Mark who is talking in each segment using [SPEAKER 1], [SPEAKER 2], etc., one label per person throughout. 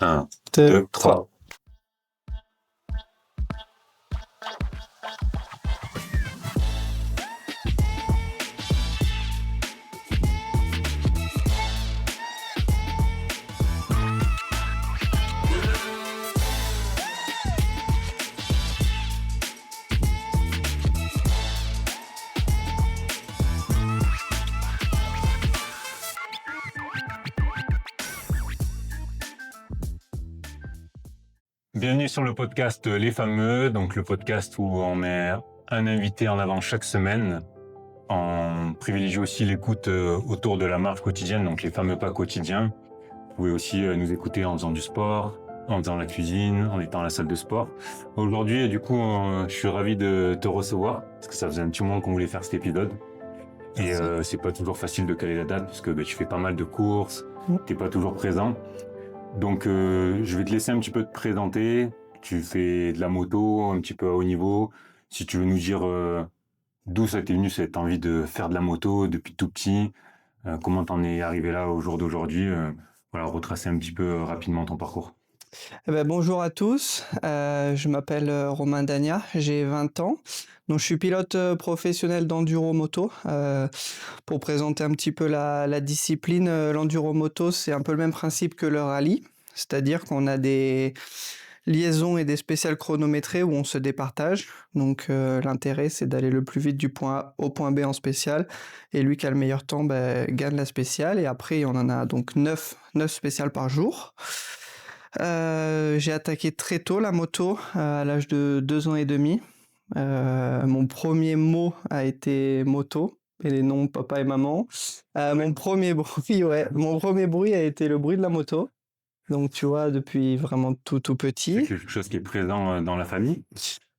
[SPEAKER 1] Un,
[SPEAKER 2] 2,
[SPEAKER 1] deux,
[SPEAKER 2] 3.
[SPEAKER 1] trois. Bienvenue sur le podcast Les Fameux, donc le podcast où on met un invité en avant chaque semaine. On privilégie aussi l'écoute autour de la marche quotidienne, donc les fameux pas quotidiens. Vous pouvez aussi nous écouter en faisant du sport, en faisant la cuisine, en étant à la salle de sport. Aujourd'hui, du coup, je suis ravi de te recevoir, parce que ça faisait un petit moment qu'on voulait faire cet épisode. Et c'est pas toujours facile de caler la date, parce que tu fais pas mal de courses, t'es pas toujours présent. Donc, je vais te laisser un petit peu te présenter. Tu fais de la moto, un petit peu à haut niveau. Si tu veux nous dire d'où ça t'est venu cette envie de faire de la moto depuis tout petit, comment t'en es arrivé là au jour d'aujourd'hui, voilà, retracer un petit peu rapidement ton parcours.
[SPEAKER 2] Bonjour à tous, je m'appelle Romain Dagna, j'ai 20 ans. Donc, je suis pilote professionnel d'enduro moto. Pour présenter un petit peu la discipline, l'enduro moto, c'est un peu le même principe que le rallye. C'est-à-dire qu'on a des liaisons et des spéciales chronométrées où on se départage. Donc l'intérêt, c'est d'aller le plus vite du point A au point B en spéciale. Et lui qui a le meilleur temps gagne la spéciale. Et après, on en a donc 9 spéciales par jour. J'ai attaqué très tôt la moto, à l'âge de 2 ans et demi. Mon premier mot a été moto, et les noms papa et maman. Mon premier bruit, ouais, mon premier bruit a été le bruit de la moto. Donc tu vois, depuis vraiment tout
[SPEAKER 1] C'est
[SPEAKER 2] petit.
[SPEAKER 1] quelque chose qui est présent dans la famille.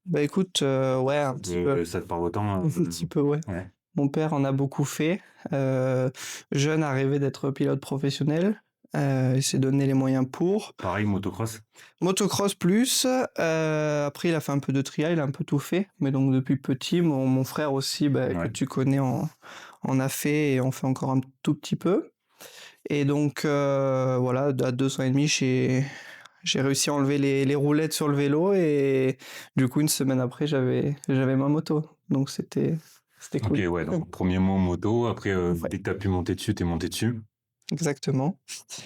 [SPEAKER 2] Bah écoute, ouais, un petit peu.
[SPEAKER 1] Ça te parle autant.
[SPEAKER 2] Un petit peu, ouais.
[SPEAKER 1] Ouais.
[SPEAKER 2] Mon père en a beaucoup fait. Jeune, a rêvé d'être pilote professionnel. Il s'est donné les moyens pour.
[SPEAKER 1] Pareil, motocross.
[SPEAKER 2] Motocross plus. Après, il a fait un peu de trial, il a un peu tout fait. Mais donc depuis petit, mon frère aussi, que
[SPEAKER 1] Ouais.
[SPEAKER 2] tu connais, en a fait et en fait encore un tout petit peu. Et donc voilà, à 2 ans et demi, j'ai réussi à enlever les roulettes sur le vélo et du coup une semaine après j'avais ma moto. Donc c'était
[SPEAKER 1] Ok,
[SPEAKER 2] cool.
[SPEAKER 1] ouais, donc premier mot moto. Après,
[SPEAKER 2] Ouais,
[SPEAKER 1] dès que t'as pu monter dessus, t'es monté dessus.
[SPEAKER 2] exactement.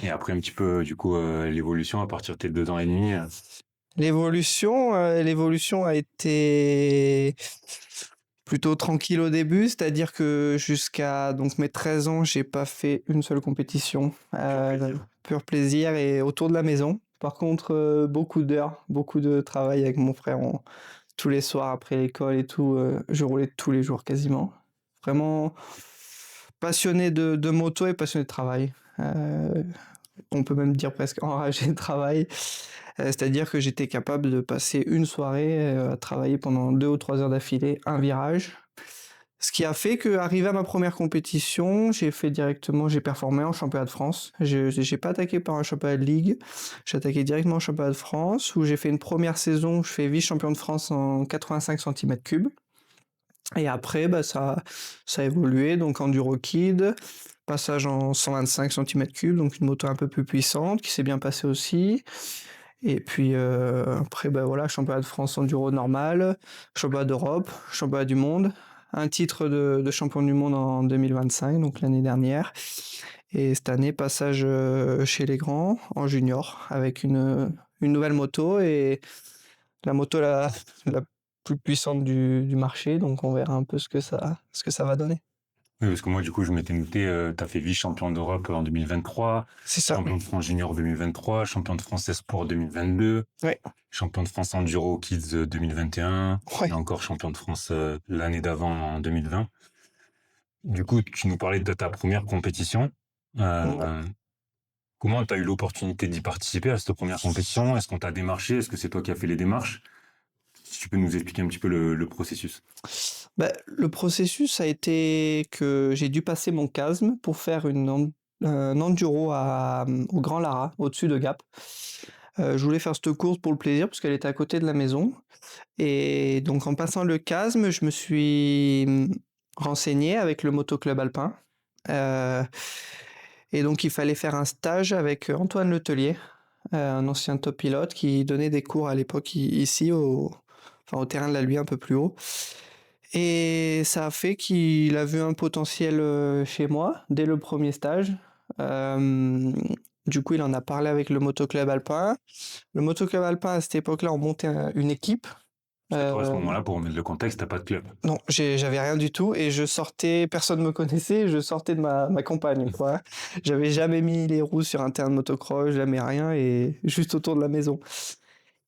[SPEAKER 1] Et après, un petit peu, du coup, l'évolution à partir de tes 2 ans et demi.
[SPEAKER 2] L'évolution a été plutôt tranquille au début, c'est-à-dire que jusqu'à donc mes 13 ans, j'ai pas fait une seule compétition. Pur plaisir et autour de la maison. Par contre, beaucoup d'heures, beaucoup de travail avec mon frère. Tous les soirs après l'école et tout, je roulais tous les jours quasiment. Vraiment passionné de moto et passionné de travail. On peut même dire presque enragé de travail. C'est-à-dire que j'étais capable de passer une soirée à travailler pendant 2 ou 3 heures d'affilée, un virage. Ce qui a fait qu'arrivé à ma première compétition, j'ai performé en championnat de France. J'ai pas attaqué par un championnat de ligue, j'ai attaqué directement en championnat de France où j'ai fait une première saison où je fais vice-champion de France en 85 cm3. Et après, ça a évolué, donc enduro kid, passage en 125 cm3, donc une moto un peu plus puissante qui s'est bien passée aussi. Et puis après, voilà, championnat de France enduro normal, championnat d'Europe, championnat du monde, un titre de champion du monde en 2025, donc l'année dernière. Et cette année, passage chez les grands en junior avec une nouvelle moto et la moto la plus puissante du marché. Donc on verra un peu ce que ça va donner.
[SPEAKER 1] Oui, parce que moi, du coup, je m'étais noté, tu as fait vice-champion d'Europe en 2023,
[SPEAKER 2] C'est ça.
[SPEAKER 1] champion de France junior 2023, champion de France Esport 2022,
[SPEAKER 2] Ouais.
[SPEAKER 1] champion de France Enduro Kids 2021, et
[SPEAKER 2] Ouais.
[SPEAKER 1] encore champion de France l'année d'avant en 2020. Du coup, tu nous parlais de ta première compétition.
[SPEAKER 2] Ouais.
[SPEAKER 1] Euh, Comment tu as eu l'opportunité d'y participer à cette première compétition? Est-ce qu'on t'a démarché? Est-ce que c'est toi qui as fait les démarches? Si tu peux nous expliquer un petit peu le processus.
[SPEAKER 2] Le processus a été que j'ai dû passer mon casme pour faire un enduro au Grand Lara, au-dessus de Gap. Je voulais faire cette course pour le plaisir parce qu'elle était à côté de la maison. Et donc en passant le casme, je me suis renseigné avec le motoclub alpin. Euh, et donc il fallait faire un stage avec Antoine Letelier, un ancien top pilote qui donnait des cours à l'époque ici au terrain de la Lui un peu plus haut. Et ça a fait qu'il a vu un potentiel chez moi dès le premier stage. Euh, du coup, il en a parlé avec le motoclub alpin. Le motoclub alpin, à cette époque-là, on montait une équipe.
[SPEAKER 1] Parce que toi, à ce
[SPEAKER 2] Euh,
[SPEAKER 1] moment-là, pour remettre le contexte, t'as pas de club.
[SPEAKER 2] non, j'avais rien du tout et je sortais, personne me connaissait, je sortais de ma campagne, quoi. J'avais jamais mis les roues sur un terrain de motocross, jamais rien et juste autour de la maison.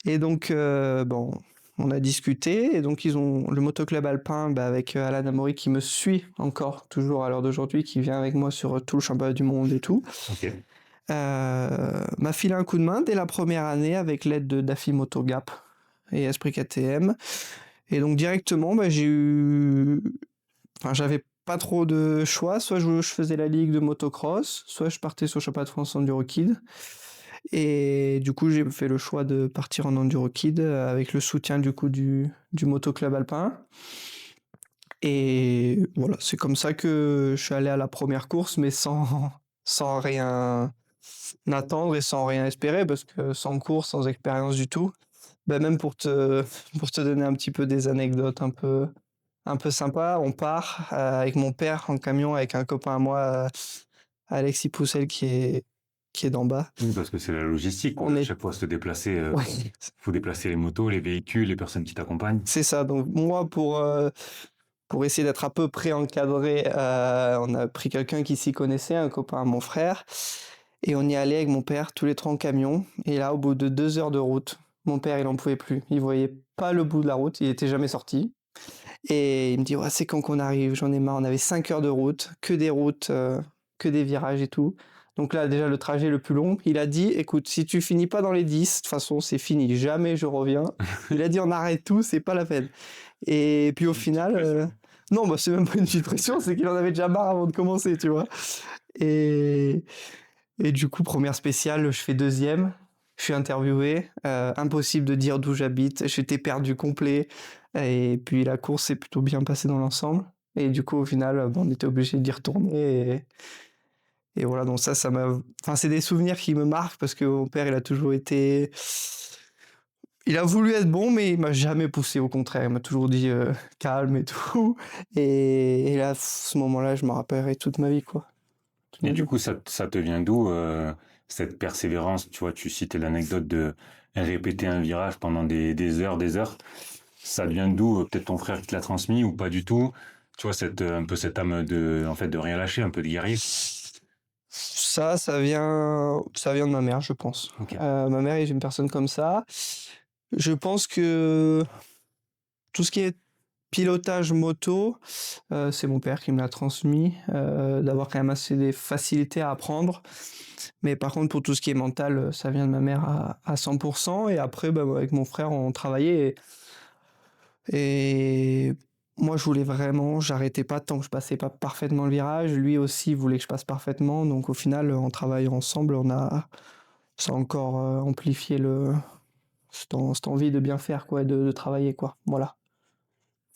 [SPEAKER 2] Et donc, bon, on a discuté et donc ils ont le motoclub alpin avec Alan Amaury qui me suit encore, toujours à l'heure d'aujourd'hui, qui vient avec moi sur tout le championnat du monde et tout.
[SPEAKER 1] Ok.
[SPEAKER 2] M'a filé un coup de main dès la première année avec l'aide de Daffy Motogap et Esprit KTM. Et donc directement, j'ai eu... Enfin, j'avais pas trop de choix. Soit je faisais la ligue de motocross, soit je partais sur le championnat de France Enduro Kid. Et du coup, j'ai fait le choix de partir en Enduro Kid avec le soutien du coup du Motoclub Alpin. Et voilà, c'est comme ça que je suis allé à la première course, mais sans rien attendre et sans rien espérer, parce que sans course, sans expérience du tout, même pour te donner un petit peu des anecdotes un peu sympas, on part avec mon père en camion avec un copain à moi, Alexis Poussel, qui est d'en bas.
[SPEAKER 1] Oui, parce que c'est la logistique, quoi.
[SPEAKER 2] On
[SPEAKER 1] À
[SPEAKER 2] est...
[SPEAKER 1] chaque fois, se déplacer,
[SPEAKER 2] Ouais,
[SPEAKER 1] faut déplacer les motos, les véhicules, les personnes qui t'accompagnent.
[SPEAKER 2] c'est ça. Donc moi, pour essayer d'être à peu près encadré, on a pris quelqu'un qui s'y connaissait, un copain à mon frère, et on y allait avec mon père tous les trois en camion. Et là, au bout de 2 heures de route, mon père, il en pouvait plus. Il voyait pas le bout de la route, il était jamais sorti. Et il me dit, ouais, c'est quand qu'on arrive, j'en ai marre. On avait 5 heures de route, que des routes, que des virages et tout. Donc là, déjà, le trajet le plus long, il a dit, écoute, si tu finis pas dans les 10, de toute façon, c'est fini, jamais je reviens. Il a dit, on arrête tout, c'est pas la peine. Et puis au final, non, c'est même pas une petite pression, c'est qu'il en avait déjà marre avant de commencer, tu vois. Et, et du coup, première spéciale, je fais deuxième, je suis interviewé, impossible de dire d'où j'habite, j'étais perdu complet. Et puis la course s'est plutôt bien passée dans l'ensemble. Et du coup, au final, on était obligé d'y retourner. Et voilà, donc ça m'a. Enfin, c'est des souvenirs qui me marquent parce que mon père, il a toujours été. Il a voulu être bon, mais il m'a jamais poussé, au contraire. Il m'a toujours dit calme et tout. Et là, ce moment-là, je me rappellerai toute ma vie, quoi. Toute
[SPEAKER 1] Et
[SPEAKER 2] ma
[SPEAKER 1] du
[SPEAKER 2] vie.
[SPEAKER 1] coup, ça te vient d'où, cette persévérance? Tu vois, tu citais l'anecdote de répéter un virage pendant des heures, des heures. Ça vient d'où? Peut-être ton frère qui te l'a transmis ou pas du tout? Tu vois, un peu cette âme en fait, de rien lâcher, un peu de guerrier.
[SPEAKER 2] Ça vient de ma mère, je pense.
[SPEAKER 1] Ok.
[SPEAKER 2] Ma mère est une personne comme ça. Je pense que tout ce qui est pilotage moto, c'est mon père qui me l'a transmis, d'avoir quand même assez des facilités à apprendre. Mais par contre, pour tout ce qui est mental, ça vient de ma mère à 100%. Et après, avec mon frère, on travaillait. Et moi, je voulais vraiment, j'arrêtais pas tant que je passais pas parfaitement le virage. Lui aussi voulait que je passe parfaitement. Donc au final, en travaillant ensemble, ça a encore amplifié cette envie de bien faire, quoi, de travailler, quoi. Voilà.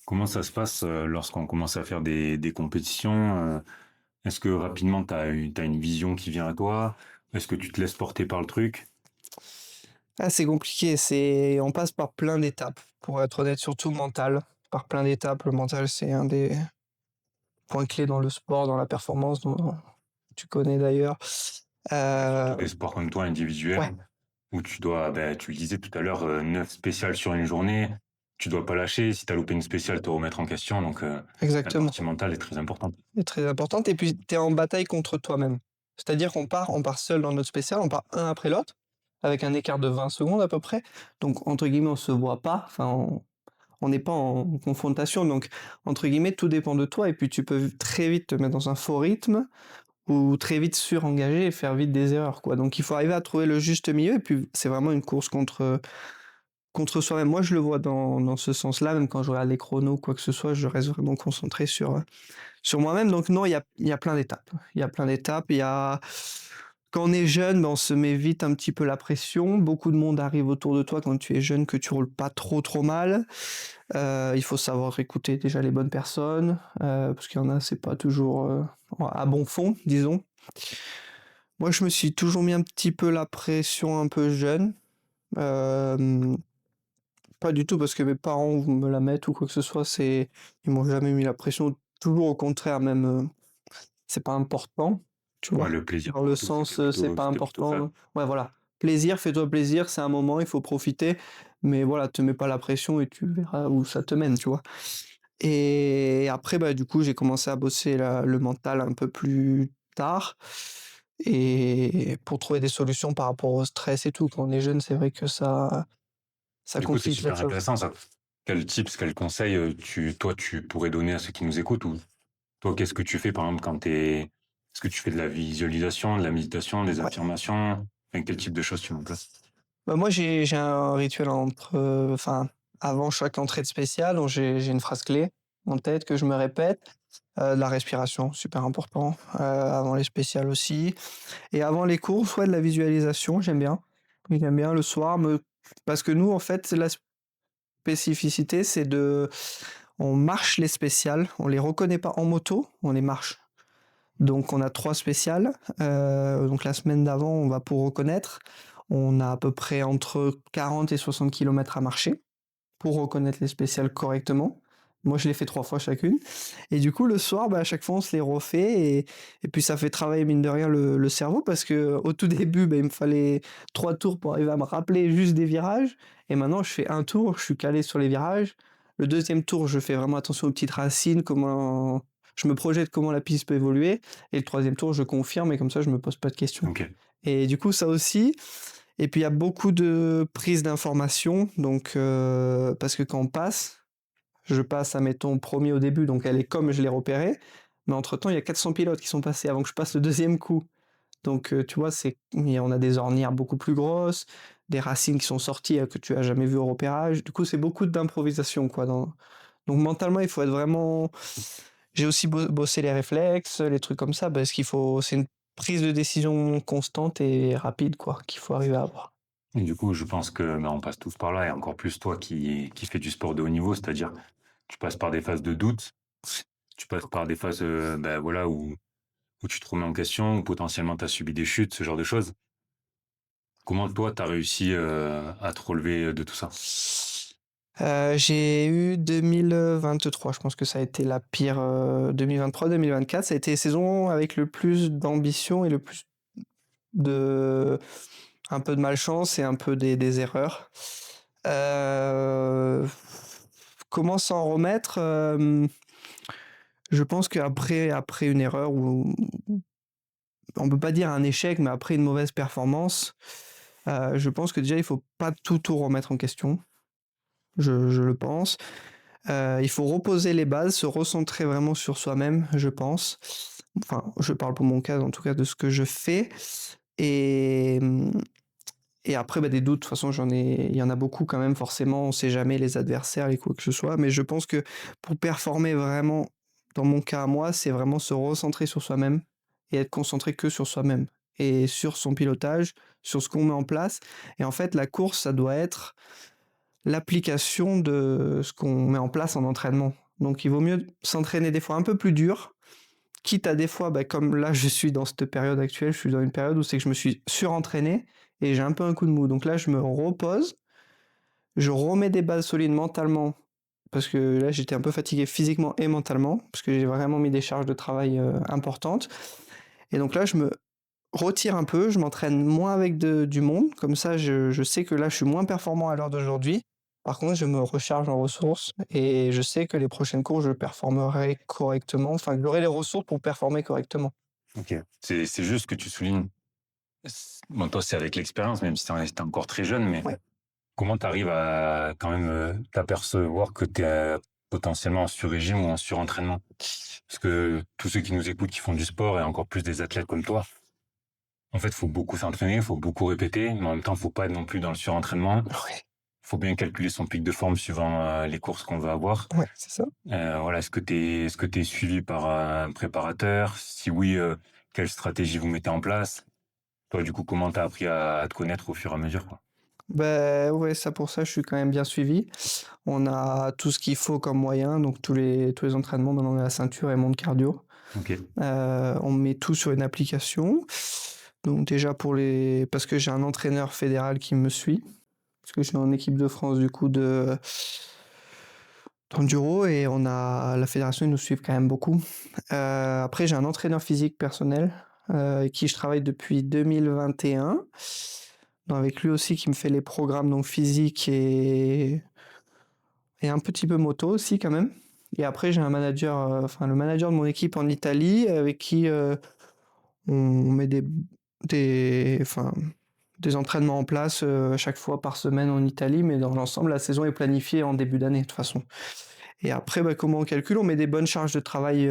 [SPEAKER 1] Comment ça se passe lorsqu'on commence à faire des compétitions? Est-ce que rapidement, t'as une vision qui vient à toi? Est-ce que tu te laisses porter par le truc?
[SPEAKER 2] Ah, c'est compliqué, on passe par plein d'étapes, pour être honnête, surtout mental. Par plein d'étapes, le mental, c'est un des points clés dans le sport, dans la performance, dont tu connais d'ailleurs.
[SPEAKER 1] Ouais, surtout
[SPEAKER 2] Euh,
[SPEAKER 1] des sports comme toi,
[SPEAKER 2] ouais,
[SPEAKER 1] individuels, où tu dois, tu le disais tout à l'heure, 9 spéciales sur une journée. Tu dois pas lâcher. Si t'as loupé une spéciale, te remettre en question. Donc, la
[SPEAKER 2] exactement.
[SPEAKER 1] partie mentale est très importante.
[SPEAKER 2] C'est très importante. Et puis, tu es en bataille contre toi-même. C'est-à-dire on part seul dans notre spécial, on part un après l'autre, avec un écart de 20 secondes à peu près. Donc, entre guillemets, on se voit pas. Enfin, on n'est pas en confrontation. Donc, entre guillemets, tout dépend de toi. Et puis, tu peux très vite te mettre dans un faux rythme ou très vite surengager et faire vite des erreurs, quoi. Donc, il faut arriver à trouver le juste milieu. Et puis, c'est vraiment une course contre soi-même. Moi, je le vois dans ce sens-là. Même quand je regarde les chronos, quoi que ce soit, je reste vraiment concentré sur moi-même. Donc non, il y a plein d'étapes. Il y a plein d'étapes. Quand on est jeune, on se met vite un petit peu la pression. Beaucoup de monde arrive autour de toi quand tu es jeune, que tu roules pas trop mal. Il faut savoir écouter déjà les bonnes personnes, parce qu'il y en a, c'est pas toujours à bon fond, disons. Moi, je me suis toujours mis un petit peu la pression un peu jeune. Euh, Pas du tout parce que mes parents me la mettent ou quoi que ce soit. Ils m'ont jamais mis la pression. Toujours au contraire, même, c'est pas important, tu
[SPEAKER 1] Ouais,
[SPEAKER 2] vois.
[SPEAKER 1] le plaisir
[SPEAKER 2] Dans le
[SPEAKER 1] avant tout,
[SPEAKER 2] sens, c'est pas
[SPEAKER 1] c'était plutôt ça.
[SPEAKER 2] important. Ouais, voilà. Plaisir, fais-toi plaisir, c'est un moment, il faut profiter. Mais voilà, te mets pas la pression et tu verras où ça te mène, tu vois. Et après, bah, du coup, j'ai commencé à bosser le mental un peu plus tard. Et pour trouver des solutions par rapport au stress et tout. Quand on est jeune, c'est vrai que ça
[SPEAKER 1] Du coup, c'est
[SPEAKER 2] complique les
[SPEAKER 1] super
[SPEAKER 2] choses.
[SPEAKER 1] intéressant ça. Quels tips, quels conseils toi tu pourrais donner à ceux qui nous écoutent ou toi qu'est-ce que tu fais par exemple quand t'es est-ce que tu fais de la visualisation, de la méditation, des
[SPEAKER 2] Ouais.
[SPEAKER 1] affirmations? Enfin, quel type de choses tu mets en place?
[SPEAKER 2] Bah, moi, j'ai un rituel enfin, avant chaque entrée de spéciale, donc j'ai une phrase clé en tête que je me répète. De la respiration, super important. Avant les spéciales aussi. Et avant les courses, ouais, de la visualisation, j'aime bien. J'aime bien le soir, parce que nous, en fait, la spécificité, on marche les spéciales, on les reconnaît pas en moto, on les marche. Donc on a 3 spéciales. Donc la semaine d'avant, on va pour reconnaître. On a à peu près entre 40 et 60 kilomètres à marcher pour reconnaître les spéciales correctement. Moi, je les fais 3 fois chacune. Et du coup, le soir, bah, à chaque fois, on se les refait. Et puis, ça fait travailler, mine de rien, le cerveau. Parce que au tout début, bah, il me fallait 3 tours pour arriver à me rappeler juste des virages. Et maintenant, je fais un tour, je suis calé sur les virages. Le deuxième tour, je fais vraiment attention aux petites racines, je me projette comment la piste peut évoluer. Et le troisième tour, je confirme. Et comme ça, je me pose pas de questions.
[SPEAKER 1] Ok.
[SPEAKER 2] Et du coup, ça aussi. Et puis il y a beaucoup de prise d'informations, donc parce que quand on passe, je passe, admettons, premier au début, donc elle est comme je l'ai repérée, mais entre-temps, il y a 400 pilotes qui sont passés avant que je passe le deuxième coup. Donc tu vois, on a des ornières beaucoup plus grosses, des racines qui sont sorties que tu as jamais vues au repérage. Du coup, c'est beaucoup d'improvisation, quoi. Donc mentalement, il faut être vraiment. J'ai aussi bossé les réflexes, les trucs comme ça, parce c'est une prise de décision constante et rapide, quoi, qu'il faut arriver à avoir.
[SPEAKER 1] Et du coup, je pense que on passe tous par là et encore plus toi qui fais du sport de haut niveau, c'est-à-dire tu passes par des phases de doute, tu passes par des phases voilà où tu te remets en question, où potentiellement tu as subi des chutes, ce genre de choses. Comment toi, tu as réussi à te relever de tout ça?
[SPEAKER 2] J'ai eu 2023, je pense que ça a été la pire. 2023-2024, ça a été les saisons avec le plus d'ambition et le plus de. Un peu de malchance et un peu des erreurs. Euh, Comment s'en remettre? Je pense après une erreur, ou on peut pas dire un échec, mais après une mauvaise performance, je pense que déjà il faut pas tout remettre en question. Je le pense. Il faut reposer les bases, se recentrer vraiment sur soi-même, je pense. Enfin, je parle pour mon cas, en tout cas, de ce que je fais. Et, et après, bah, des doutes, de toute façon, il y en a beaucoup quand même, forcément. On sait jamais les adversaires, les quoi que ce soit. Mais je pense que pour performer vraiment, dans mon cas à moi, c'est vraiment se recentrer sur soi-même et être concentré que sur soi-même et sur son pilotage, sur ce qu'on met en place. Et en fait, la course, ça doit être l'application de ce qu'on met en place en entraînement. Donc il vaut mieux s'entraîner des fois un peu plus dur, quitte à des fois, bah, comme là je suis dans cette période actuelle, je suis dans une période où c'est que je me suis surentraîné et j'ai un peu un coup de mou. Donc là je me repose, je remets des bases solides mentalement, parce que là j'étais un peu fatigué physiquement et mentalement, parce que j'ai vraiment mis des charges de travail importantes. Et donc là je me retire un peu, je m'entraîne moins avec du monde, comme ça je sais que là je suis moins performant à l'heure d'aujourd'hui. Par contre, je me recharge en ressources et je sais que les prochaines courses, je performerai correctement, enfin que j'aurai les ressources pour performer correctement.
[SPEAKER 1] Ok. C'est juste que tu soulignes. Bon, toi, c'est avec l'expérience, même si t'es encore très jeune, mais
[SPEAKER 2] Ouais.
[SPEAKER 1] comment tu arrives à quand même t'apercevoir que tu es potentiellement en sur-régime ou en surentraînement? Parce que tous ceux qui nous écoutent, qui font du sport et encore plus des athlètes comme toi, en fait, faut beaucoup s'entraîner, faut beaucoup répéter, mais en même temps, faut pas être non plus dans le surentraînement.
[SPEAKER 2] Ouais,
[SPEAKER 1] Faut bien calculer son pic de forme suivant les courses qu'on va avoir.
[SPEAKER 2] ouais, c'est ça.
[SPEAKER 1] Voilà, est-ce que t'es suivi par un préparateur? Si oui, quelle stratégie vous mettez en place? Toi, du coup, comment t'as appris à te connaître au fur et à mesure, quoi?
[SPEAKER 2] Ben ouais, ça pour ça, je suis quand même bien suivi. On a tout ce qu'il faut comme moyen, donc tous les entraînements, maintenant on a la ceinture et monde cardio.
[SPEAKER 1] Ok.
[SPEAKER 2] On met tout sur une application. Donc déjà parce que j'ai un entraîneur fédéral qui me suit, parce que je suis en équipe de France du coup d'enduro et la fédération ils nous suivent quand même beaucoup. Après j'ai un entraîneur physique personnel avec qui je travaille depuis 2021. Donc, avec lui aussi qui me fait les programmes donc physique et un petit peu moto aussi quand même. Et après j'ai un manager, le manager de mon équipe en Italie avec qui on met des entraînements en place à chaque fois par semaine en Italie, mais dans l'ensemble, la saison est planifiée en début d'année de toute façon. Et après, comment on calcule? On met des bonnes charges de travail,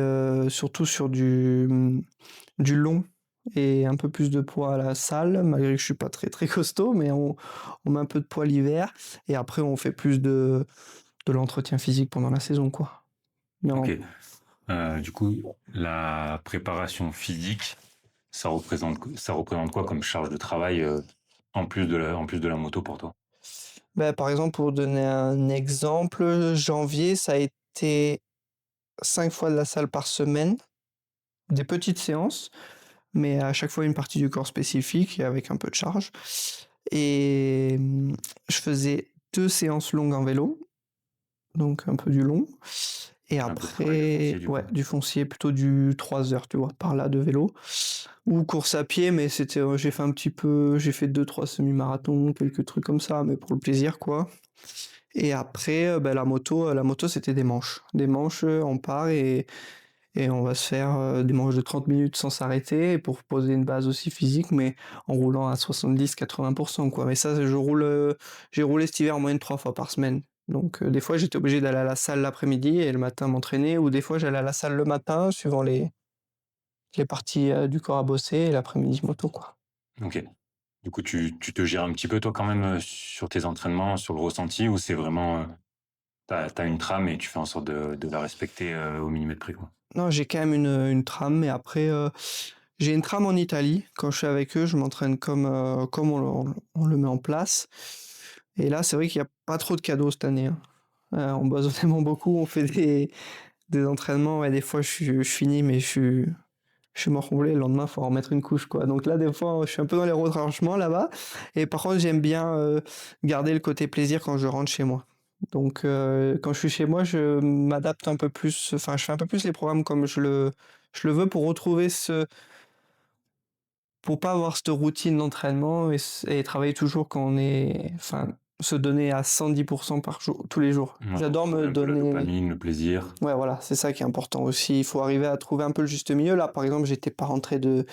[SPEAKER 2] surtout sur du long et un peu plus de poids à la salle, malgré que je suis pas très très costaud, mais on met un peu de poids l'hiver. Et après, on fait plus de l'entretien physique pendant la saison, quoi. Non.
[SPEAKER 1] Ok. Du coup, la préparation physique, ça représente quoi comme charge de travail en plus de la moto pour toi?
[SPEAKER 2] Ben, par exemple, pour donner un exemple, janvier, ça a été 5 fois de la salle par semaine, des petites séances, mais à chaque fois une partie du corps spécifique et avec un peu de charge. Et je faisais 2 séances longues en vélo, donc un peu du long. Et
[SPEAKER 1] Un peu de travail de foncier
[SPEAKER 2] après,
[SPEAKER 1] du coup.
[SPEAKER 2] ouais, du foncier, plutôt du 3 heures, tu vois, par là de vélo. Ou course à pied, mais j'ai fait 2-3 semi-marathons, quelques trucs comme ça, mais pour le plaisir, quoi. Et après, la moto, c'était des manches. Des manches, on part et on va se faire des manches de 30 minutes sans s'arrêter pour poser une base aussi physique, mais en roulant à 70-80%, quoi. Mais ça, j'ai roulé cet hiver en moyenne 3 fois par semaine. Donc, des fois, j'étais obligé d'aller à la salle l'après-midi et le matin m'entraîner, ou des fois, j'allais à la salle le matin, suivant les parties du corps à bosser, et l'après-midi moto, quoi.
[SPEAKER 1] Ok. Du coup, tu te gères un petit peu toi quand même sur tes entraînements, sur le ressenti, ou c'est vraiment t'as une trame et tu fais en sorte de la respecter au millimètre près, quoi.
[SPEAKER 2] Non, j'ai quand même une trame, mais après, j'ai une trame en Italie. Quand je suis avec eux, je m'entraîne comme on le met en place. Et là, c'est vrai qu'il n'y a pas trop de cadeaux cette année, hein. On bosse vraiment beaucoup, on fait des entraînements, et des fois, je finis, mais je suis mort complet. Le lendemain, il faut en remettre une couche, quoi. Donc là, des fois, je suis un peu dans les retranchements là-bas. Et par contre, j'aime bien garder le côté plaisir quand je rentre chez moi. Donc, quand je suis chez moi, je m'adapte un peu plus, enfin, je fais un peu plus les programmes comme je le veux pour pour pas avoir cette routine d'entraînement et travailler toujours quand se donner à 110% par jour, tous les jours.
[SPEAKER 1] Ouais,
[SPEAKER 2] J'adore me
[SPEAKER 1] retrouver un peu la
[SPEAKER 2] donner.
[SPEAKER 1] dopamine, le plaisir.
[SPEAKER 2] Ouais, voilà, c'est ça qui est important aussi. Il faut arriver à trouver un peu le juste milieu. Là, par exemple, j'étais pas rentré de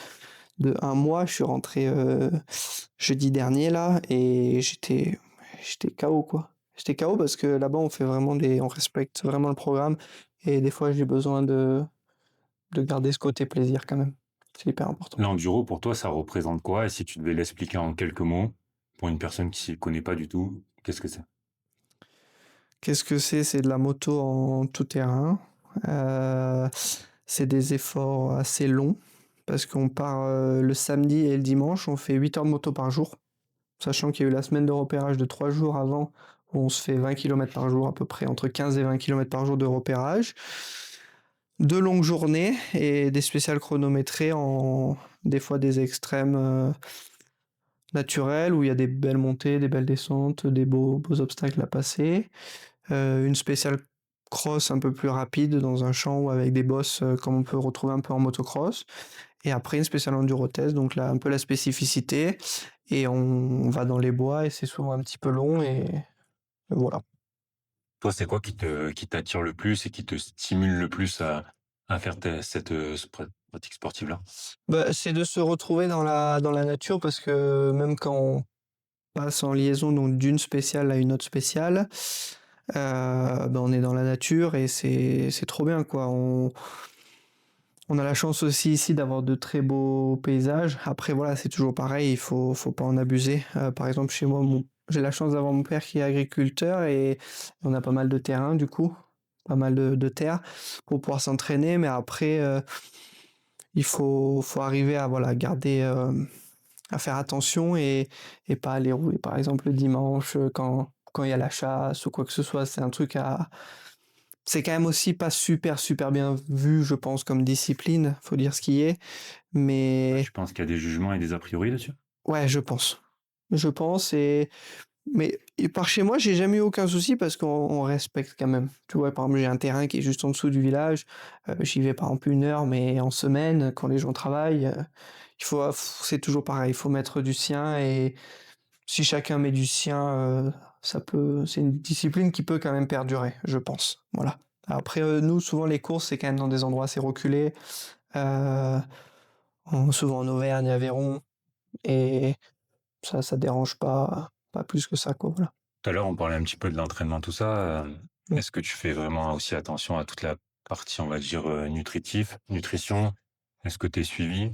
[SPEAKER 2] un mois, je suis rentré jeudi dernier là, et j'étais KO, quoi. J'étais KO parce que là-bas on respecte vraiment le programme, et des fois j'ai besoin de garder ce côté plaisir quand même. C'est hyper important.
[SPEAKER 1] L'enduro, pour toi, ça représente quoi? Et si tu devais l'expliquer en quelques mots, pour une personne qui s'y connaît pas du tout, qu'est-ce que c'est?
[SPEAKER 2] Qu'est-ce que c'est? C'est de la moto en tout terrain. Euh, c'est des efforts assez longs parce qu'on part le samedi et le dimanche, on fait 8 heures de moto par jour, sachant qu'il y a eu la semaine de repérage de 3 jours avant, où on se fait 20 km par jour à peu près, entre 15 et 20 km par jour de repérage. De longues journées et des spéciales chronométrées des fois des extrêmes naturels où il y a des belles montées, des belles descentes, des beaux obstacles à passer. Une spéciale cross un peu plus rapide dans un champ ou avec des bosses comme on peut retrouver un peu en motocross. Et après une spéciale enduro test, donc là un peu la spécificité. Et on va dans les bois et c'est souvent un petit peu long et voilà.
[SPEAKER 1] Toi, c'est quoi qui t'attire le plus et qui te stimule le plus à faire cette pratique sportive-là?
[SPEAKER 2] Bah, c'est de se retrouver dans la nature parce que même quand on passe en liaison donc d'une spéciale à une autre spéciale, on est dans la nature et c'est trop bien, quoi. On a la chance aussi ici d'avoir de très beaux paysages. Après voilà, c'est toujours pareil, faut pas en abuser. Par exemple chez moi, j'ai la chance d'avoir mon père qui est agriculteur et on a pas mal de terrain du coup, pas mal de terre pour pouvoir s'entraîner. Mais après, faut arriver à voilà garder à faire attention et pas aller rouler par exemple le dimanche quand il y a la chasse ou quoi que ce soit. C'est un truc c'est quand même aussi pas super, super bien vu, je pense, comme discipline, faut dire ce qui est. Mais
[SPEAKER 1] Je pense qu'il y a des jugements et des a priori dessus.
[SPEAKER 2] ouais, je pense. Je pense mais par chez moi, j'ai jamais eu aucun souci parce qu'on respecte quand même. Tu vois, par exemple, j'ai un terrain qui est juste en dessous du village. J'y vais par exemple 1 heure, mais en semaine, quand les gens travaillent, c'est toujours pareil. Il faut mettre du sien et si chacun met du sien, c'est une discipline qui peut quand même perdurer, je pense. Voilà. Après, nous, souvent, les courses, c'est quand même dans des endroits assez reculés, euh, souvent en Auvergne, Aveyron, et ça dérange pas plus que ça, quoi. Voilà.
[SPEAKER 1] Tout à l'heure, on parlait un petit peu de l'entraînement, tout ça.
[SPEAKER 2] Mm.
[SPEAKER 1] Est-ce que tu fais vraiment aussi attention à toute la partie, on va dire, nutrition? Est-ce que tu es suivi?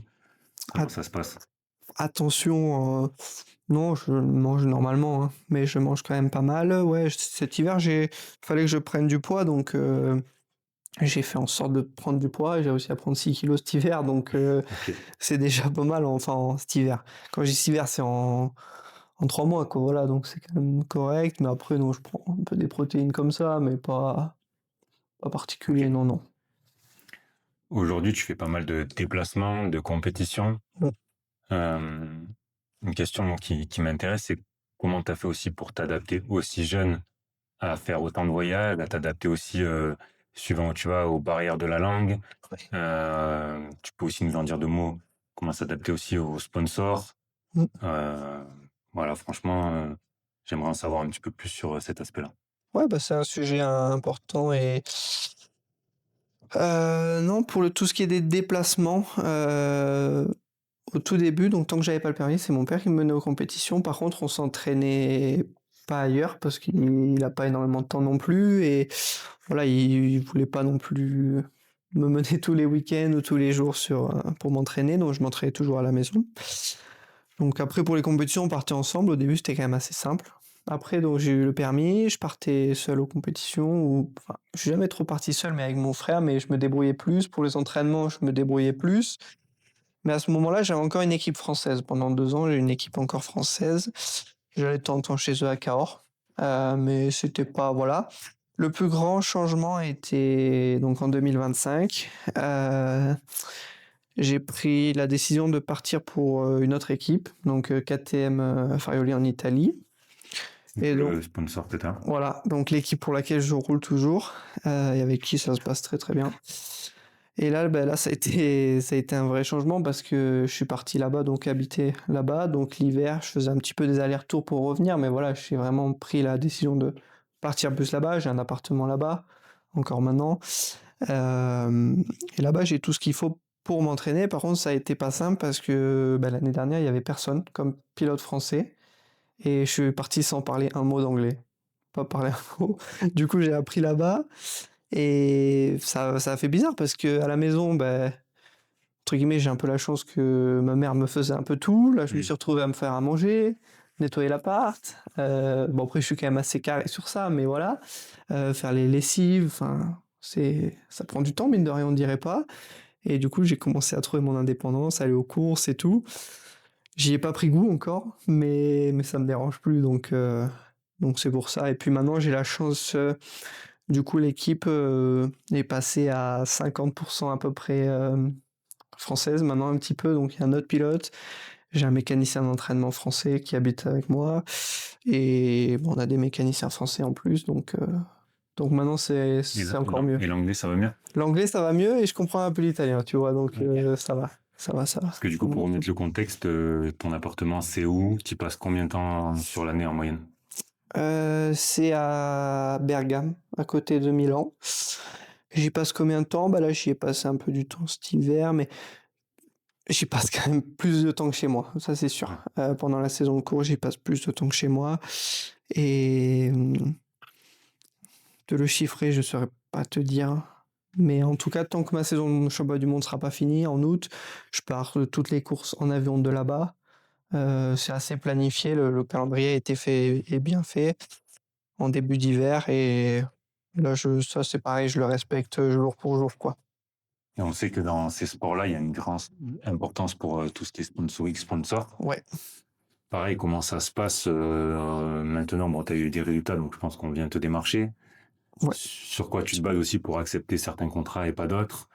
[SPEAKER 1] Comment
[SPEAKER 2] Ah,
[SPEAKER 1] ça se passe?
[SPEAKER 2] attention, non, je mange normalement, hein, mais je mange quand même pas mal. Ouais, cet hiver, fallait que je prenne du poids, donc j'ai fait en sorte de prendre du poids. J'ai réussi à prendre 6 kilos cet hiver, donc
[SPEAKER 1] Ok.
[SPEAKER 2] c'est déjà pas mal, enfin, cet hiver. Quand je dis cet hiver, c'est en 3 mois, quoi, voilà, donc c'est quand même correct. Mais après, non, je prends un peu des protéines comme ça, mais pas
[SPEAKER 1] Ok.
[SPEAKER 2] particulier, non, non.
[SPEAKER 1] Aujourd'hui, tu fais pas mal de déplacements, de compétitions.
[SPEAKER 2] Mm.
[SPEAKER 1] Euh, une question qui m'intéresse, c'est comment tu as fait aussi pour t'adapter aussi jeune à faire autant de voyages, à t'adapter aussi suivant, tu vois, aux barrières de la langue.
[SPEAKER 2] Ouais.
[SPEAKER 1] Tu peux aussi nous en dire 2 mots, comment s'adapter aussi aux sponsors.
[SPEAKER 2] Mm.
[SPEAKER 1] Euh, voilà, franchement, j'aimerais en savoir un petit peu plus sur cet aspect-là.
[SPEAKER 2] Ouais, bah, c'est un sujet important et non, pour tout ce qui est des déplacements, au tout début, donc tant que j'avais pas le permis, c'est mon père qui me menait aux compétitions. Par contre, on s'entraînait pas ailleurs parce qu'il a pas énormément de temps non plus et voilà, il voulait pas non plus me mener tous les week-ends ou tous les jours pour m'entraîner, donc je m'entraînais toujours à la maison. Donc après, pour les compétitions, on partait ensemble. Au début, c'était quand même assez simple. Après, donc j'ai eu le permis, je partais seul aux compétitions, ou enfin, je suis jamais trop parti seul, mais avec mon frère, mais je me débrouillais plus. Pour les entraînements, je me débrouillais plus. Mais à ce moment-là, j'avais encore une équipe française. Pendant 2 ans, j'ai une équipe encore française. J'allais de temps en temps chez eux à Cahors. Mais c'était pas, voilà. Le plus grand changement était donc en 2025. J'ai pris la décision de partir pour une autre équipe, donc KTM Farioli en Italie. Et donc,
[SPEAKER 1] Le sponsor peut-être.
[SPEAKER 2] voilà, donc l'équipe pour laquelle je roule toujours, et avec qui ça se passe très très bien. Et là, ben là, ça a été un vrai changement parce que je suis parti là-bas, donc habiter là-bas. Donc l'hiver, je faisais un petit peu des allers-retours pour revenir, mais voilà, j'ai vraiment pris la décision de partir plus là-bas. J'ai un appartement là-bas, encore maintenant. Euh, et là-bas, j'ai tout ce qu'il faut pour m'entraîner. Par contre, ça a été pas simple parce que ben, l'année dernière, il y avait personne comme pilote français. Et je suis parti sans parler un mot d'anglais. Pas parler un mot. Du coup, j'ai appris là-bas. Et ça a fait bizarre parce que à la maison, ben, entre guillemets, j'ai un peu la chance que ma mère me faisait un peu tout. Là, je me suis retrouvé à me faire à manger, nettoyer l'appart. Bon, après, je suis quand même assez carré sur ça, mais voilà. Faire les lessives, enfin, ça prend du temps, mine de rien, on dirait pas. Et du coup, j'ai commencé à trouver mon indépendance, aller aux courses et tout. J'y ai pas pris goût encore, mais ça me dérange plus, donc c'est pour ça. Et puis maintenant, j'ai la chance, du coup, l'équipe est passée à 50% à peu près française, maintenant un petit peu, donc il y a un autre pilote. J'ai un mécanicien d'entraînement français qui habite avec moi, et bon, on a des mécaniciens français en plus, donc maintenant c'est encore mieux.
[SPEAKER 1] Et l'anglais, ça va mieux?
[SPEAKER 2] L'anglais, ça va mieux, et je comprends un peu l'italien, tu vois, donc ça va, ça va, ça va.
[SPEAKER 1] Parce que du coup, pour remettre le contexte, ton appartement, c'est où? Tu passes combien de temps sur l'année en moyenne?
[SPEAKER 2] C'est à Bergame, à côté de Milan. J'y passe combien de temps? Bah là, j'y ai passé un peu du temps cet hiver, mais j'y passe quand même plus de temps que chez moi, ça c'est sûr.
[SPEAKER 1] Ouais.
[SPEAKER 2] Pendant la saison de cours, j'y passe plus de temps que chez moi. Et de le chiffrer, je ne saurais pas te dire. Mais en tout cas, tant que ma saison de championnat du monde sera pas finie, en août, je pars de toutes les courses en avion de là-bas. C'est assez planifié, le calendrier a été fait et bien fait en début d'hiver. Et là, ça c'est pareil, je le respecte jour pour jour, quoi.
[SPEAKER 1] Et on sait que dans ces sports-là, il y a une grande importance pour tout ce qui est sponsoring, sponsor.
[SPEAKER 2] Ouais.
[SPEAKER 1] Pareil, comment ça se passe maintenant? Bon, tu as eu des résultats, donc je pense qu'on vient te démarcher.
[SPEAKER 2] Ouais.
[SPEAKER 1] Sur quoi tu te bases aussi pour accepter certains contrats et pas d'autres?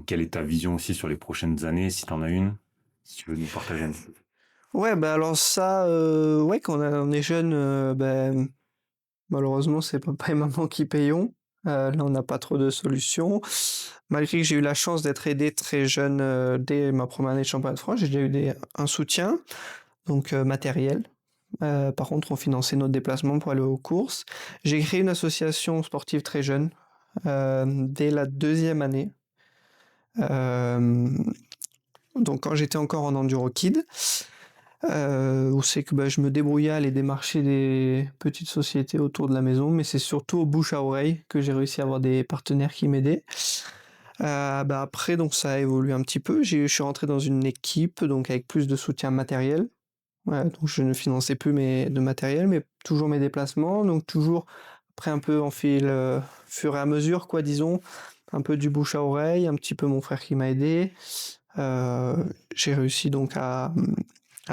[SPEAKER 1] Quelle est ta vision aussi sur les prochaines années, si tu en as une, si tu veux nous partager un peu?
[SPEAKER 2] Ouais, bah alors ça, ouais, quand on est jeune, ben, malheureusement, c'est papa et maman qui payons. Là, on n'a pas trop de solutions. Malgré que j'ai eu la chance d'être aidé très jeune, dès ma première année de championnat de France, j'ai déjà eu un soutien, donc matériel. Par contre, on finançait notre déplacement pour aller aux courses. J'ai créé une association sportive très jeune, dès la deuxième année. Euh, donc quand j'étais encore en Enduro Kid, où c'est que bah, je me débrouillais à aller démarcher des petites sociétés autour de la maison, mais c'est surtout au bouche à oreille que j'ai réussi à avoir des partenaires qui m'aidaient. Bah après, donc ça a évolué un petit peu. Je suis rentré dans une équipe, donc avec plus de soutien matériel. Ouais, donc je ne finançais plus de matériel, mais toujours mes déplacements, donc toujours après un peu en fur et à mesure, quoi, disons, un peu du bouche à oreille, un petit peu mon frère qui m'a aidé. Euh, j'ai réussi donc à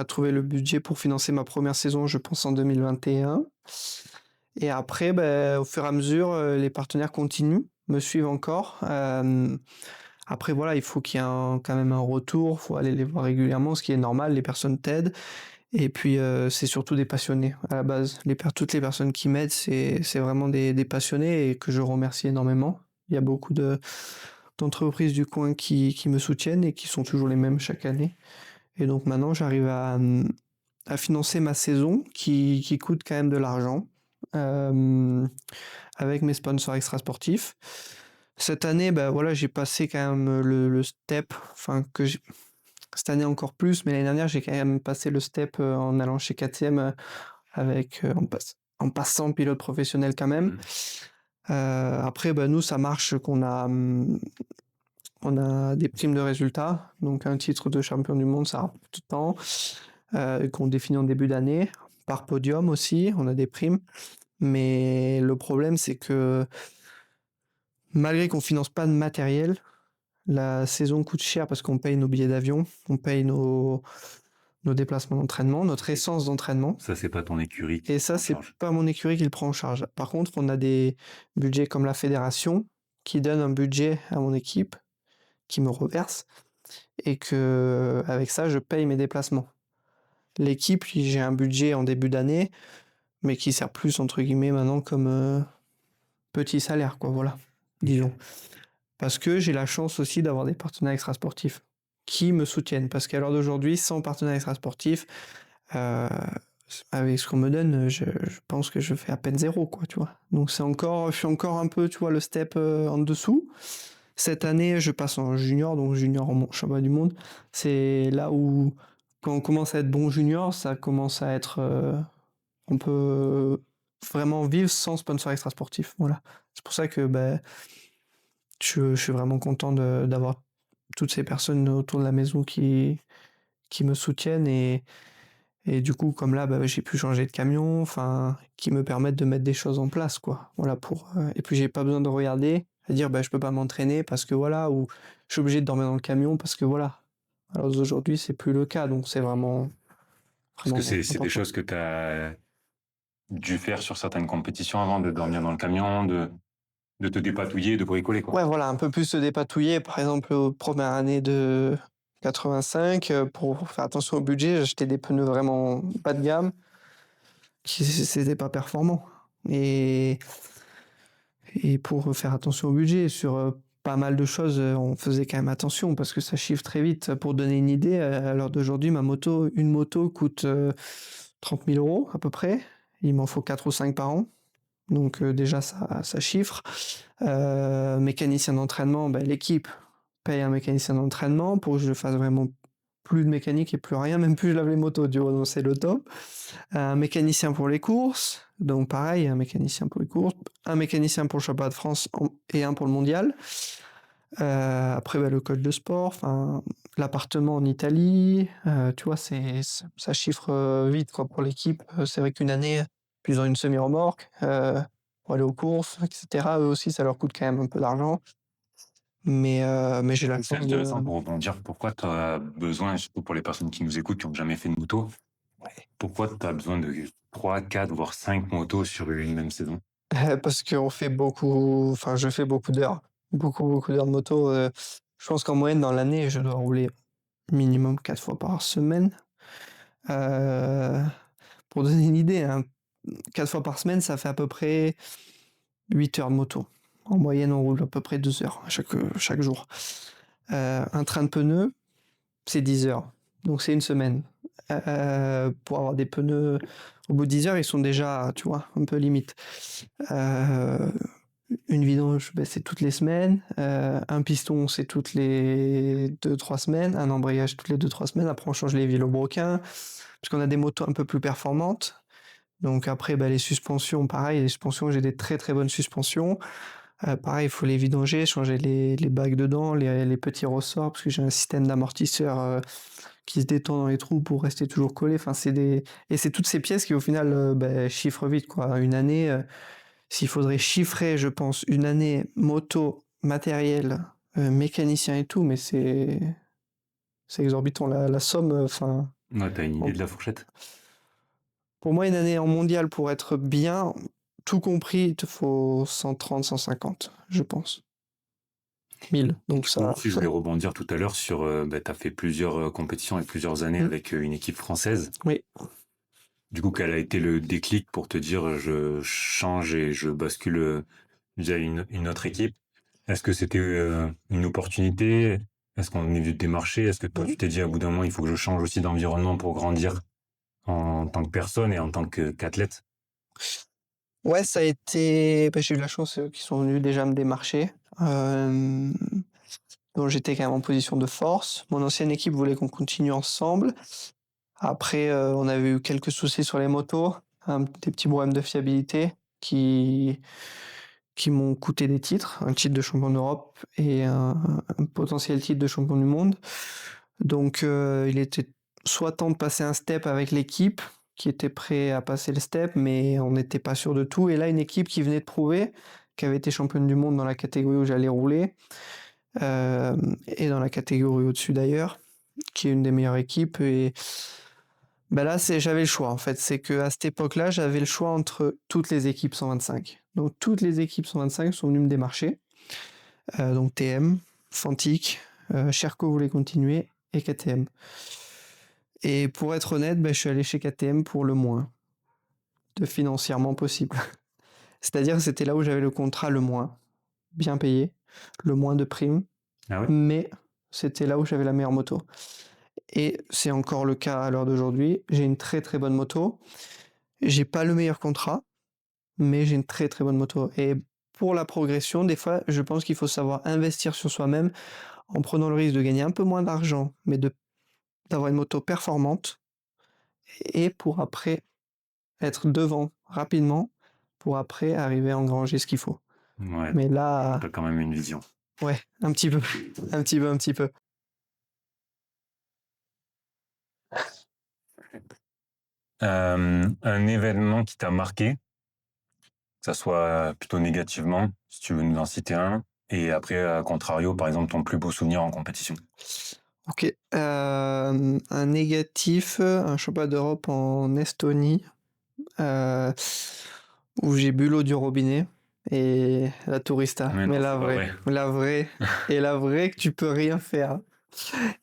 [SPEAKER 2] trouver le budget pour financer ma première saison, je pense en 2021. Et après, ben, au fur et à mesure, les partenaires continuent, me suivent encore. Après, voilà, il faut qu'il y ait quand même un retour, il faut aller les voir régulièrement, ce qui est normal, les personnes t'aident. Et puis, c'est surtout des passionnés à la base. Toutes les personnes qui m'aident, c'est vraiment des passionnés et que je remercie énormément. Il y a beaucoup d'entreprises du coin qui me soutiennent et qui sont toujours les mêmes chaque année. Et donc maintenant, j'arrive à financer ma saison qui coûte quand même de l'argent, euh, avec mes sponsors extrasportifs. Cette année, bah voilà, j'ai passé quand même le step, enfin cette année encore plus, mais l'année dernière, j'ai quand même passé le step en allant chez KTM en passant pilote professionnel quand même. Après, bah, nous, ça marche on a des primes de résultats, donc un titre de champion du monde, ça rapporte tout le temps, qu'on définit en début d'année. Par podium aussi, on a des primes. Mais le problème, c'est que malgré qu'on finance pas de matériel, la saison coûte cher parce qu'on paye nos billets d'avion, on paye nos déplacements d'entraînement, notre essence d'entraînement.
[SPEAKER 1] Ça, c'est pas ton écurie
[SPEAKER 2] Et ça, c'est pas mon écurie qui le prend en charge. Par contre, on a des budgets comme la fédération qui donne un budget à mon équipe, qui me reverse, et que avec ça, je paye mes déplacements. L'équipe, j'ai un budget en début d'année, mais qui sert plus, entre guillemets, maintenant comme petit salaire, quoi, voilà, disons. Parce que j'ai la chance aussi d'avoir des partenaires extrasportifs qui me soutiennent. Parce qu'à l'heure d'aujourd'hui, sans partenaires extrasportifs, euh, avec ce qu'on me donne, je pense que je fais à peine zéro, quoi, tu vois. Donc je suis encore un peu, tu vois, le step en dessous. Cette année, je passe en junior, donc junior en championnat du monde. C'est là où, quand on commence à être bon junior, ça commence à être, on peut vraiment vivre sans sponsor extrasportif. Voilà. C'est pour ça que, ben, je suis vraiment content d'avoir toutes ces personnes autour de la maison qui me soutiennent et du coup, comme là, bah, j'ai pu changer de camion, enfin, qui me permettent de mettre des choses en place, quoi. Voilà, et puis j'ai pas besoin de regarder, à dire, bah, je peux pas m'entraîner parce que voilà, ou je suis obligé de dormir dans le camion parce que voilà. Alors aujourd'hui, c'est plus le cas, donc c'est vraiment,
[SPEAKER 1] Est-ce que
[SPEAKER 2] vraiment
[SPEAKER 1] c'est des
[SPEAKER 2] important.
[SPEAKER 1] choses que tu as dû faire sur certaines compétitions avant de dormir dans le camion, de te dépatouiller, de bricoler, quoi?
[SPEAKER 2] Ouais, voilà, un peu plus se dépatouiller. Par exemple, aux premières années de 85, pour faire attention au budget, j'achetais des pneus vraiment bas de gamme, qui c'était pas performant. Et, et pour faire attention au budget, sur pas mal de choses, on faisait quand même attention parce que ça chiffre très vite. Pour donner une idée, à l'heure d'aujourd'hui, une moto coûte 30 000 euros à peu près. Il m'en faut 4 ou 5 par an. Donc déjà, ça chiffre. Mécanicien d'entraînement, ben, l'équipe paye un mécanicien d'entraînement pour que je fasse vraiment plus de mécanique et plus rien, même plus je lave les motos, tu vois, donc c'est le top. Un mécanicien pour les courses, donc pareil, un mécanicien pour les courses, un mécanicien pour le championnat de France et un pour le mondial. Après, ben, le coach de sport, enfin, l'appartement en Italie, tu vois, ça chiffre vite quoi, pour l'équipe. C'est vrai qu'une année, puis ils ont une semi-remorque pour aller aux courses, etc. Eux aussi, ça leur coûte quand même un peu d'argent. Mais j'ai la
[SPEAKER 1] C'est
[SPEAKER 2] chance de.
[SPEAKER 1] intéressant pour rebondir. Pourquoi tu as besoin, surtout pour les personnes qui nous écoutent, qui n'ont jamais fait de moto, pourquoi tu as besoin de 3, 4, voire 5 motos sur une même saison?
[SPEAKER 2] Parce qu'on fait beaucoup, enfin, je fais beaucoup d'heures. Beaucoup d'heures de moto. Je pense qu'en moyenne, dans l'année, je dois rouler minimum 4 fois par semaine. Euh, pour donner une idée, hein, 4 fois par semaine, ça fait à peu près 8 heures de moto. En moyenne, on roule à peu près 2 heures chaque jour. Un train de pneus, c'est 10 heures. Donc c'est une semaine. Pour avoir des pneus, au bout de 10 heures, ils sont déjà, tu vois, un peu limite. Euh, une vidange, ben, c'est toutes les semaines. Un piston, c'est toutes les 2-3 semaines. Un embrayage toutes les 2-3 semaines. Après, on change les vilebrequins. Parce qu'on a des motos un peu plus performantes. Donc après, ben, les suspensions, pareil. Les suspensions, j'ai des très très bonnes suspensions. Pareil, il faut les vidanger, changer les bagues dedans, les petits ressorts, parce que j'ai un système d'amortisseur qui se détend dans les trous pour rester toujours collé. Enfin, et c'est toutes ces pièces qui, au final, ben, chiffrent vite, quoi. Une année, s'il faudrait chiffrer, je pense, une année moto, matériel, mécanicien et tout, mais c'est exorbitant. La somme, enfin,
[SPEAKER 1] Ouais, t'as une idée
[SPEAKER 2] on-
[SPEAKER 1] de la fourchette?
[SPEAKER 2] pour moi, une année en mondial, pour être bien, tout compris, il te faut 130, 150, je pense. 1000. Donc
[SPEAKER 1] Du coup,
[SPEAKER 2] ça.
[SPEAKER 1] si je voulais rebondir tout à l'heure sur, tu as fait plusieurs compétitions et plusieurs années
[SPEAKER 2] Mm.
[SPEAKER 1] avec une équipe française.
[SPEAKER 2] Oui.
[SPEAKER 1] Du coup, quel a été le déclic pour te dire je change et je bascule via une autre équipe? Est-ce que c'était une opportunité? Est-ce qu'on est venu te démarcher? Est-ce que toi, tu t'es dit à bout d'un moment, il faut que je change aussi d'environnement pour grandir en tant que personne et en tant qu'athlète?
[SPEAKER 2] Ouais, ça a été. Bah, j'ai eu la chance qu'ils sont venus déjà me démarcher. Donc j'étais quand même en position de force. Mon ancienne équipe voulait qu'on continue ensemble. Après, on avait eu quelques soucis sur les motos, des petits problèmes de fiabilité qui, qui m'ont coûté des titres, un titre de champion d'Europe et un potentiel titre de champion du monde. Donc il était soit temps de passer un step avec l'équipe qui était prêt à passer le step, mais on n'était pas sûr de tout. Et là, une équipe qui venait de prouver, qui avait été championne du monde dans la catégorie où j'allais rouler, et dans la catégorie au-dessus d'ailleurs, qui est une des meilleures équipes. Et ben là, j'avais le choix en fait. C'est que à cette époque-là, j'avais le choix entre toutes les équipes 125. Donc toutes les équipes 125 sont venues me démarcher. Donc TM, Fantic, Sherco voulait continuer et KTM. Et pour être honnête, ben, je suis allé chez KTM pour le moins de financièrement possible. C'est-à-dire que c'était là où j'avais le contrat le moins bien payé, le moins de primes,
[SPEAKER 1] Ah ouais?
[SPEAKER 2] mais c'était là où j'avais la meilleure moto. Et c'est encore le cas à l'heure d'aujourd'hui. J'ai une très très bonne moto. J'ai pas le meilleur contrat, mais j'ai une très très bonne moto. Et pour la progression, des fois, je pense qu'il faut savoir investir sur soi-même en prenant le risque de gagner un peu moins d'argent, mais d'avoir une moto performante et pour après être devant rapidement pour après arriver à engranger ce qu'il faut.
[SPEAKER 1] Ouais,
[SPEAKER 2] Mais là,
[SPEAKER 1] t'as quand même une vision.
[SPEAKER 2] ouais, un petit peu, un petit peu.
[SPEAKER 1] Un événement qui t'a marqué, que ça soit plutôt négativement, si tu veux nous en citer un, et après, à contrario, par exemple, ton plus beau souvenir en compétition.
[SPEAKER 2] Ok. Un négatif, un championnat d'Europe en Estonie, euh, où j'ai bu l'eau du robinet et la tourista,
[SPEAKER 1] Mais
[SPEAKER 2] mais
[SPEAKER 1] non, c'est pas vrai.
[SPEAKER 2] la vraie que tu peux rien faire.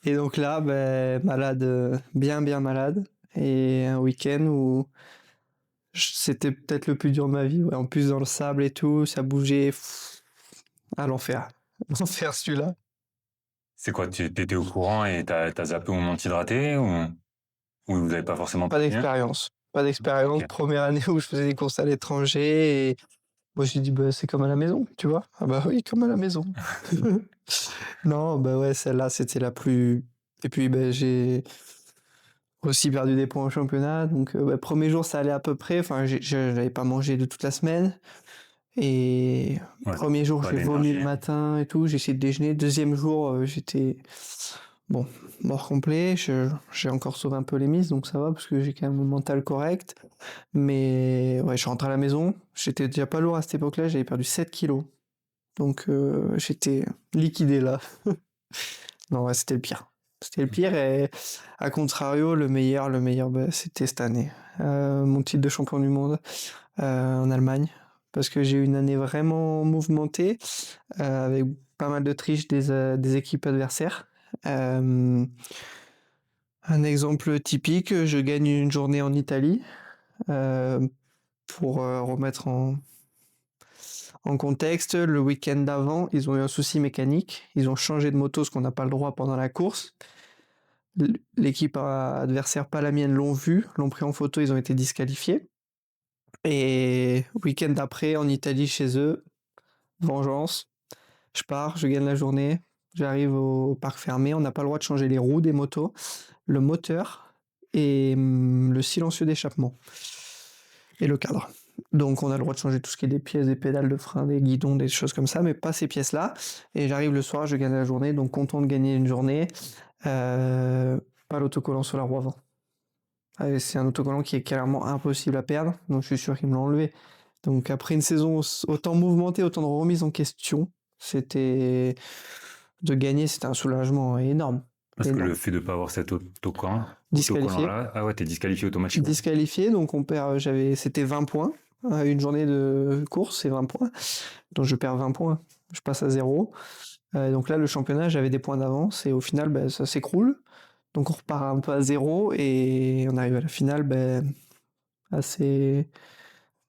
[SPEAKER 2] Et donc là, ben, malade, bien malade, et un week-end où c'était peut-être le plus dur de ma vie. Ouais. En plus dans le sable et tout, ça bougeait à l'enfer. L'enfer celui-là.
[SPEAKER 1] C'est quoi, tu étais au courant et t'as zappé au moment de t'hydrater ou vous n'avez pas forcément
[SPEAKER 2] Pas
[SPEAKER 1] prévenu?
[SPEAKER 2] d'expérience. Pas d'expérience.
[SPEAKER 1] Ok.
[SPEAKER 2] Première année où je faisais des courses à l'étranger et moi je me suis dit bah, c'est comme à la maison, tu vois. Ah bah oui, comme à la maison. Non, bah ouais, celle-là c'était la plus. Et puis bah, j'ai aussi perdu des points au championnat. Donc bah, premier jour ça allait à peu près. Enfin, j'avais pas mangé de toute la semaine. Et
[SPEAKER 1] Ouais,
[SPEAKER 2] premier jour
[SPEAKER 1] pas
[SPEAKER 2] j'ai vomi le
[SPEAKER 1] d'énergie.
[SPEAKER 2] matin et tout. J'ai essayé de déjeuner. Deuxième jour j'étais bon mort complet. J'ai encore sauvé un peu les mises donc ça va parce que j'ai quand même le mental correct. Mais ouais, je suis rentré à la maison. J'étais déjà pas lourd à cette époque-là. J'avais perdu 7 kilos. Donc j'étais liquidé là. Non, ouais, c'était le pire. C'était le pire et à contrario, le meilleur, bah, c'était cette année. Mon titre de champion du monde en Allemagne. parce que j'ai eu une année vraiment mouvementée, avec pas mal de triches des équipes adversaires. Un exemple typique, je gagne une journée en Italie. Pour remettre en contexte, le week-end d'avant, ils ont eu un souci mécanique. Ils ont changé de moto, ce qu'on n'a pas le droit pendant la course. L'équipe adversaire, pas la mienne, l'ont vu, l'ont pris en photo, ils ont été disqualifiés. Et week-end d'après, en Italie, chez eux, vengeance. Je pars, je gagne la journée, j'arrive au parc fermé, on n'a pas le droit de changer les roues des motos, le moteur et le silencieux d'échappement et le cadre. Donc on a le droit de changer tout ce qui est des pièces, des pédales de frein, des guidons, des choses comme ça, mais pas ces pièces-là. Et j'arrive le soir, je gagne la journée, donc content de gagner une journée. Pas l'autocollant sur la roue avant. C'est un autocollant qui est clairement impossible à perdre, donc je suis sûr qu'ils me l'ont enlevé. Donc après une saison autant mouvementée, autant de remises en question, c'était de gagner, c'était un soulagement énorme.
[SPEAKER 1] Parce que le fait de ne pas avoir cet
[SPEAKER 2] Disqualifié.
[SPEAKER 1] autocollant-là, ah ouais, t'es disqualifié automatiquement.
[SPEAKER 2] Disqualifié, donc on perd, c'était 20 points. Une journée de course, c'est 20 points. Donc je perds 20 points, je passe à 0. Donc là, le championnat, j'avais des points d'avance et au final, ça s'écroule. Donc on repart un peu à 0 et on arrive à la finale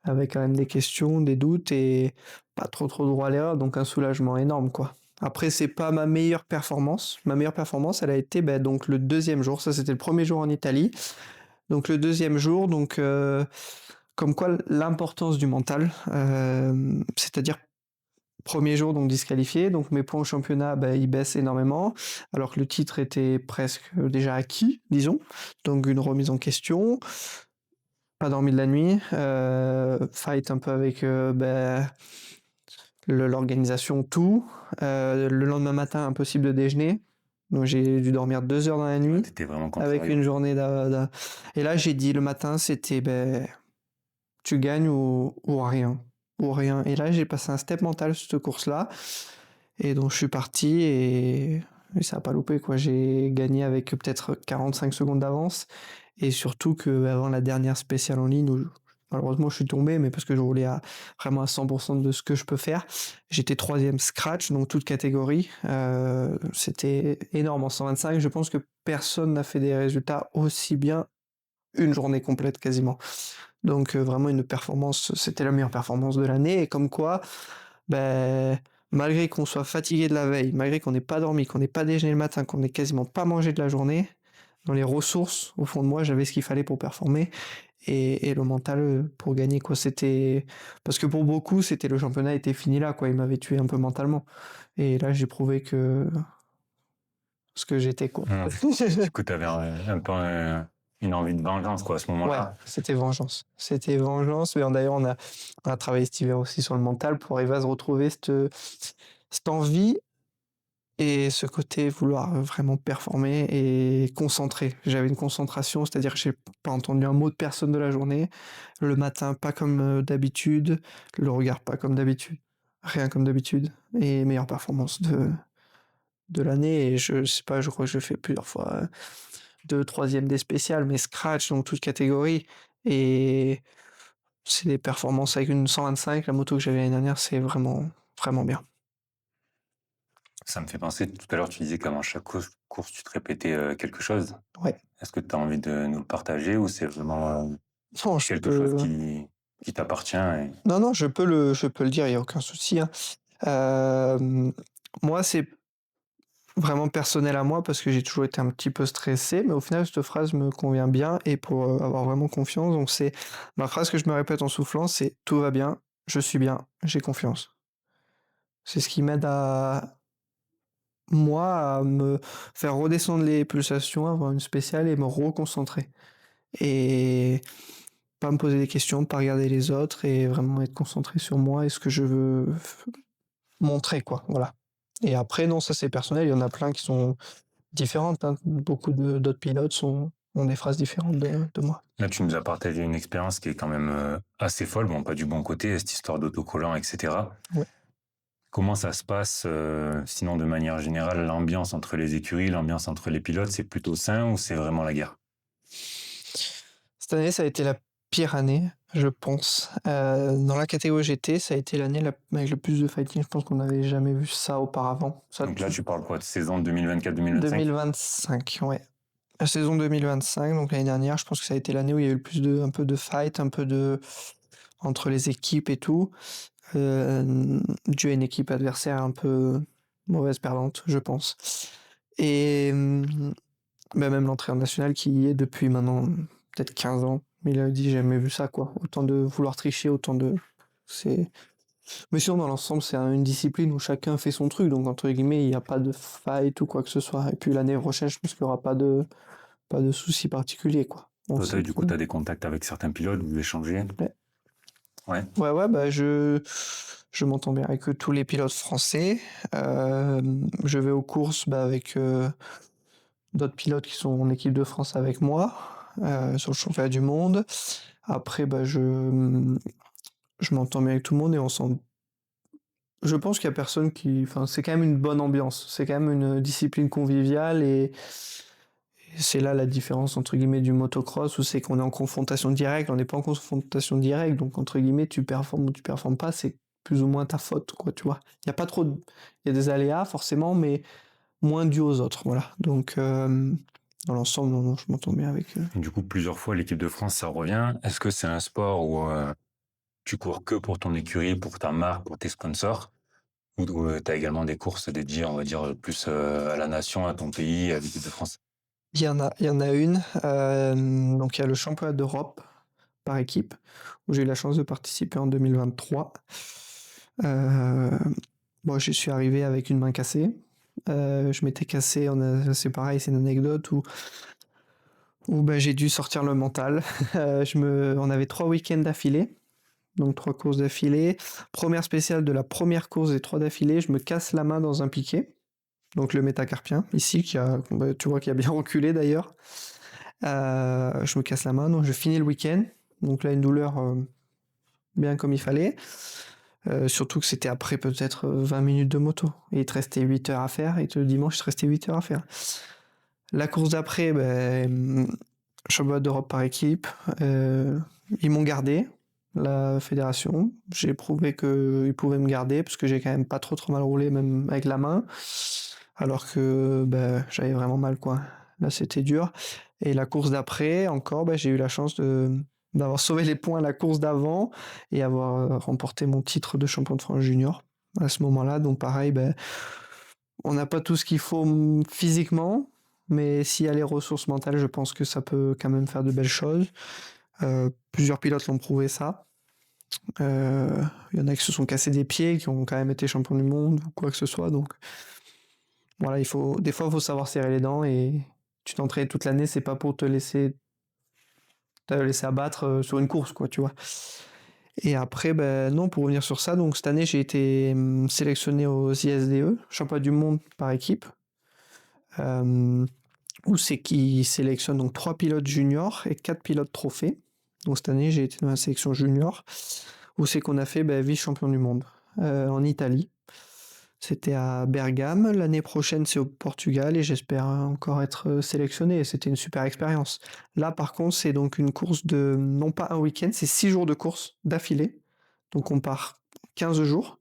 [SPEAKER 2] avec quand même des questions, des doutes et pas trop droit à l'erreur, donc un soulagement énorme quoi. Après, c'est pas ma meilleure performance. Ma meilleure performance, elle a été donc le deuxième jour. Ça, c'était le premier jour en Italie. Donc le deuxième jour, comme quoi l'importance du mental, c'est-à-dire premier jour donc disqualifié, donc mes points au championnat ils baissent énormément, alors que le titre était presque déjà acquis, disons, donc une remise en question, pas dormi de la nuit, fight un peu avec l'organisation, tout, le lendemain matin impossible de déjeuner, donc j'ai dû dormir 2 heures dans la nuit,
[SPEAKER 1] T'étais vraiment
[SPEAKER 2] avec une journée et là j'ai dit le matin c'était tu gagnes ou rien. Ou rien. Et là, j'ai passé un step mental sur cette course-là. Et donc, je suis parti et ça n'a pas loupé, quoi. J'ai gagné avec peut-être 45 secondes d'avance. Et surtout qu'avant la dernière spéciale en ligne, où malheureusement, je suis tombé, mais parce que je roulais vraiment à 100% de ce que je peux faire. J'étais 3e scratch, donc toute catégorie. C'était énorme en 125. Je pense que personne n'a fait des résultats aussi bien une journée complète quasiment. Donc vraiment une performance, c'était la meilleure performance de l'année et comme quoi, malgré qu'on soit fatigué de la veille, malgré qu'on n'ait pas dormi, qu'on n'ait pas déjeuné le matin, qu'on n'ait quasiment pas mangé de la journée, dans les ressources, au fond de moi, j'avais ce qu'il fallait pour performer et le mental pour gagner quoi. C'était parce que pour beaucoup, c'était le championnat était fini là quoi. Il m'avait tué un peu mentalement et là j'ai prouvé que ce que j'étais quoi.
[SPEAKER 1] Du coup, t'avais un peu une envie de vengeance quoi à ce moment-là.
[SPEAKER 2] Ouais, c'était vengeance. C'était vengeance. Mais d'ailleurs, on a travaillé cet hiver aussi sur le mental pour arriver à se retrouver cette envie et ce côté vouloir vraiment performer et concentrer. J'avais une concentration, c'est-à-dire que j'ai pas entendu un mot de personne de la journée. Le matin, pas comme d'habitude. Le regard, pas comme d'habitude. Rien comme d'habitude. Et meilleure performance de l'année. Et je sais pas, je crois que je fais plusieurs fois 2, 3e des spéciales, mais scratch, donc toute catégorie. Et c'est des performances avec une 125, la moto que j'avais l'année dernière, c'est vraiment, vraiment bien.
[SPEAKER 1] Ça me fait penser, tout à l'heure, tu disais qu'avant chaque course, tu te répétais quelque chose.
[SPEAKER 2] Ouais.
[SPEAKER 1] Est-ce que tu as envie de nous le partager ou c'est vraiment
[SPEAKER 2] Non,
[SPEAKER 1] quelque chose qui t'appartient
[SPEAKER 2] Non, je peux le dire, il n'y a aucun souci. Moi, c'est vraiment personnel à moi parce que j'ai toujours été un petit peu stressé, mais au final, cette phrase me convient bien et pour avoir vraiment confiance, donc c'est ma phrase que je me répète en soufflant, c'est « tout va bien, je suis bien, j'ai confiance ». C'est ce qui m'aide à me faire redescendre les pulsations, avoir une spéciale et me reconcentrer. Et pas me poser des questions, pas regarder les autres et vraiment être concentré sur moi et ce que je veux montrer, quoi. Voilà. Et après, non, ça c'est personnel, il y en a plein qui sont différentes. Beaucoup d'autres pilotes ont des phrases différentes de moi.
[SPEAKER 1] Là, tu nous as partagé une expérience qui est quand même assez folle, bon, pas du bon côté, cette histoire d'autocollant, etc.
[SPEAKER 2] Ouais.
[SPEAKER 1] Comment ça se passe, sinon de manière générale, l'ambiance entre les écuries, l'ambiance entre les pilotes, c'est plutôt sain ou c'est vraiment la guerre?
[SPEAKER 2] Cette année, ça a été la pire année, je pense. Dans la catégorie GT, ça a été l'année avec le plus de fighting. Je pense qu'on n'avait jamais vu ça auparavant. Ça,
[SPEAKER 1] Donc là, tu parles quoi de saison 2024-2025?
[SPEAKER 2] 2025, ouais. La saison 2025, donc l'année dernière, je pense que ça a été l'année où il y a eu le plus un peu de fight, un peu de entre les équipes et tout. Dû à une équipe adversaire un peu mauvaise perdante, je pense. Et même l'entraîneur national qui y est depuis maintenant peut-être 15 ans, mais il a dit j'ai jamais vu ça quoi. Autant de vouloir tricher, autant de. C'est. Mais sinon, dans l'ensemble, c'est une discipline où chacun fait son truc, donc entre guillemets, il n'y a pas de fight ou quoi que ce soit. Et puis l'année prochaine, je pense qu'il n'y aura pas de soucis particuliers quoi.
[SPEAKER 1] Toi, du coup, tu as des contacts avec certains pilotes, vous échangez?
[SPEAKER 2] Ouais.
[SPEAKER 1] Ouais.
[SPEAKER 2] Ouais, bah je m'entends bien avec tous les pilotes français. Je vais aux courses avec d'autres pilotes qui sont en équipe de France avec moi sur le championnat du monde. Après, bah je m'entends bien avec tout le monde et je pense qu'il y a personne qui. Enfin, c'est quand même une bonne ambiance. C'est quand même une discipline conviviale et c'est là la différence entre guillemets du motocross où c'est qu'on est en confrontation directe. On n'est pas en confrontation directe, donc entre guillemets, tu performes ou tu performes pas, c'est plus ou moins ta faute, quoi, tu vois. Il y a pas trop de. Il y a des aléas forcément, mais moins dû aux autres, voilà. Donc dans l'ensemble, non, je m'entends bien avec eux.
[SPEAKER 1] Du coup, plusieurs fois, l'équipe de France, ça revient. Est-ce que c'est un sport où tu cours que pour ton écurie, pour ta marque, pour tes sponsors? Ou tu as également des courses dédiées, on va dire, plus à la nation, à ton pays, à l'équipe de France?
[SPEAKER 2] Il y en a une. Donc il y a le championnat d'Europe par équipe où j'ai eu la chance de participer en 2023. Moi, j'y suis arrivé avec une main cassée. Je m'étais cassé, c'est pareil, c'est une anecdote où j'ai dû sortir le mental. On avait 3 week-ends d'affilée, donc 3 courses d'affilée. Première spéciale de la première course des 3 d'affilée, je me casse la main dans un piquet, donc le métacarpien, ici, tu vois, qui a bien reculé d'ailleurs. Je me casse la main, donc je finis le week-end. Donc là, une douleur bien comme il fallait. Surtout que c'était après peut-être 20 minutes de moto. Et il te restait 8 heures à faire. Et le dimanche, il te restait 8 heures à faire. La course d'après, championnat d'Europe par équipe. Ils m'ont gardé, la fédération. J'ai prouvé qu'ils pouvaient me garder parce que j'ai quand même pas trop mal roulé, même avec la main. Alors que j'avais vraiment mal, quoi. Là, c'était dur. Et la course d'après, encore, j'ai eu la chance d'avoir sauvé les points la course d'avant et avoir remporté mon titre de champion de France junior à ce moment-là. Donc pareil, on n'a pas tout ce qu'il faut physiquement, mais s'il y a les ressources mentales, je pense que ça peut quand même faire de belles choses. Plusieurs pilotes l'ont prouvé ça. Il y en a qui se sont cassés des pieds, qui ont quand même été champions du monde ou quoi que ce soit. Donc voilà, des fois, il faut savoir serrer les dents et tu t'entraînes toute l'année, c'est pas pour te laisser abattre sur une course, quoi, tu vois. Et après, non, pour revenir sur ça, donc cette année, j'ai été sélectionné aux ISDE, championnat du monde par équipe, où c'est qui sélectionne donc 3 pilotes juniors et 4 pilotes trophées. Donc cette année, j'ai été dans la sélection junior, où c'est qu'on a fait vice-champion du monde en Italie. C'était à Bergame. L'année prochaine, c'est au Portugal et j'espère encore être sélectionné. C'était une super expérience. Là, par contre, c'est donc une course de, non pas un week-end, c'est 6 jours de course d'affilée. Donc on part 15 jours,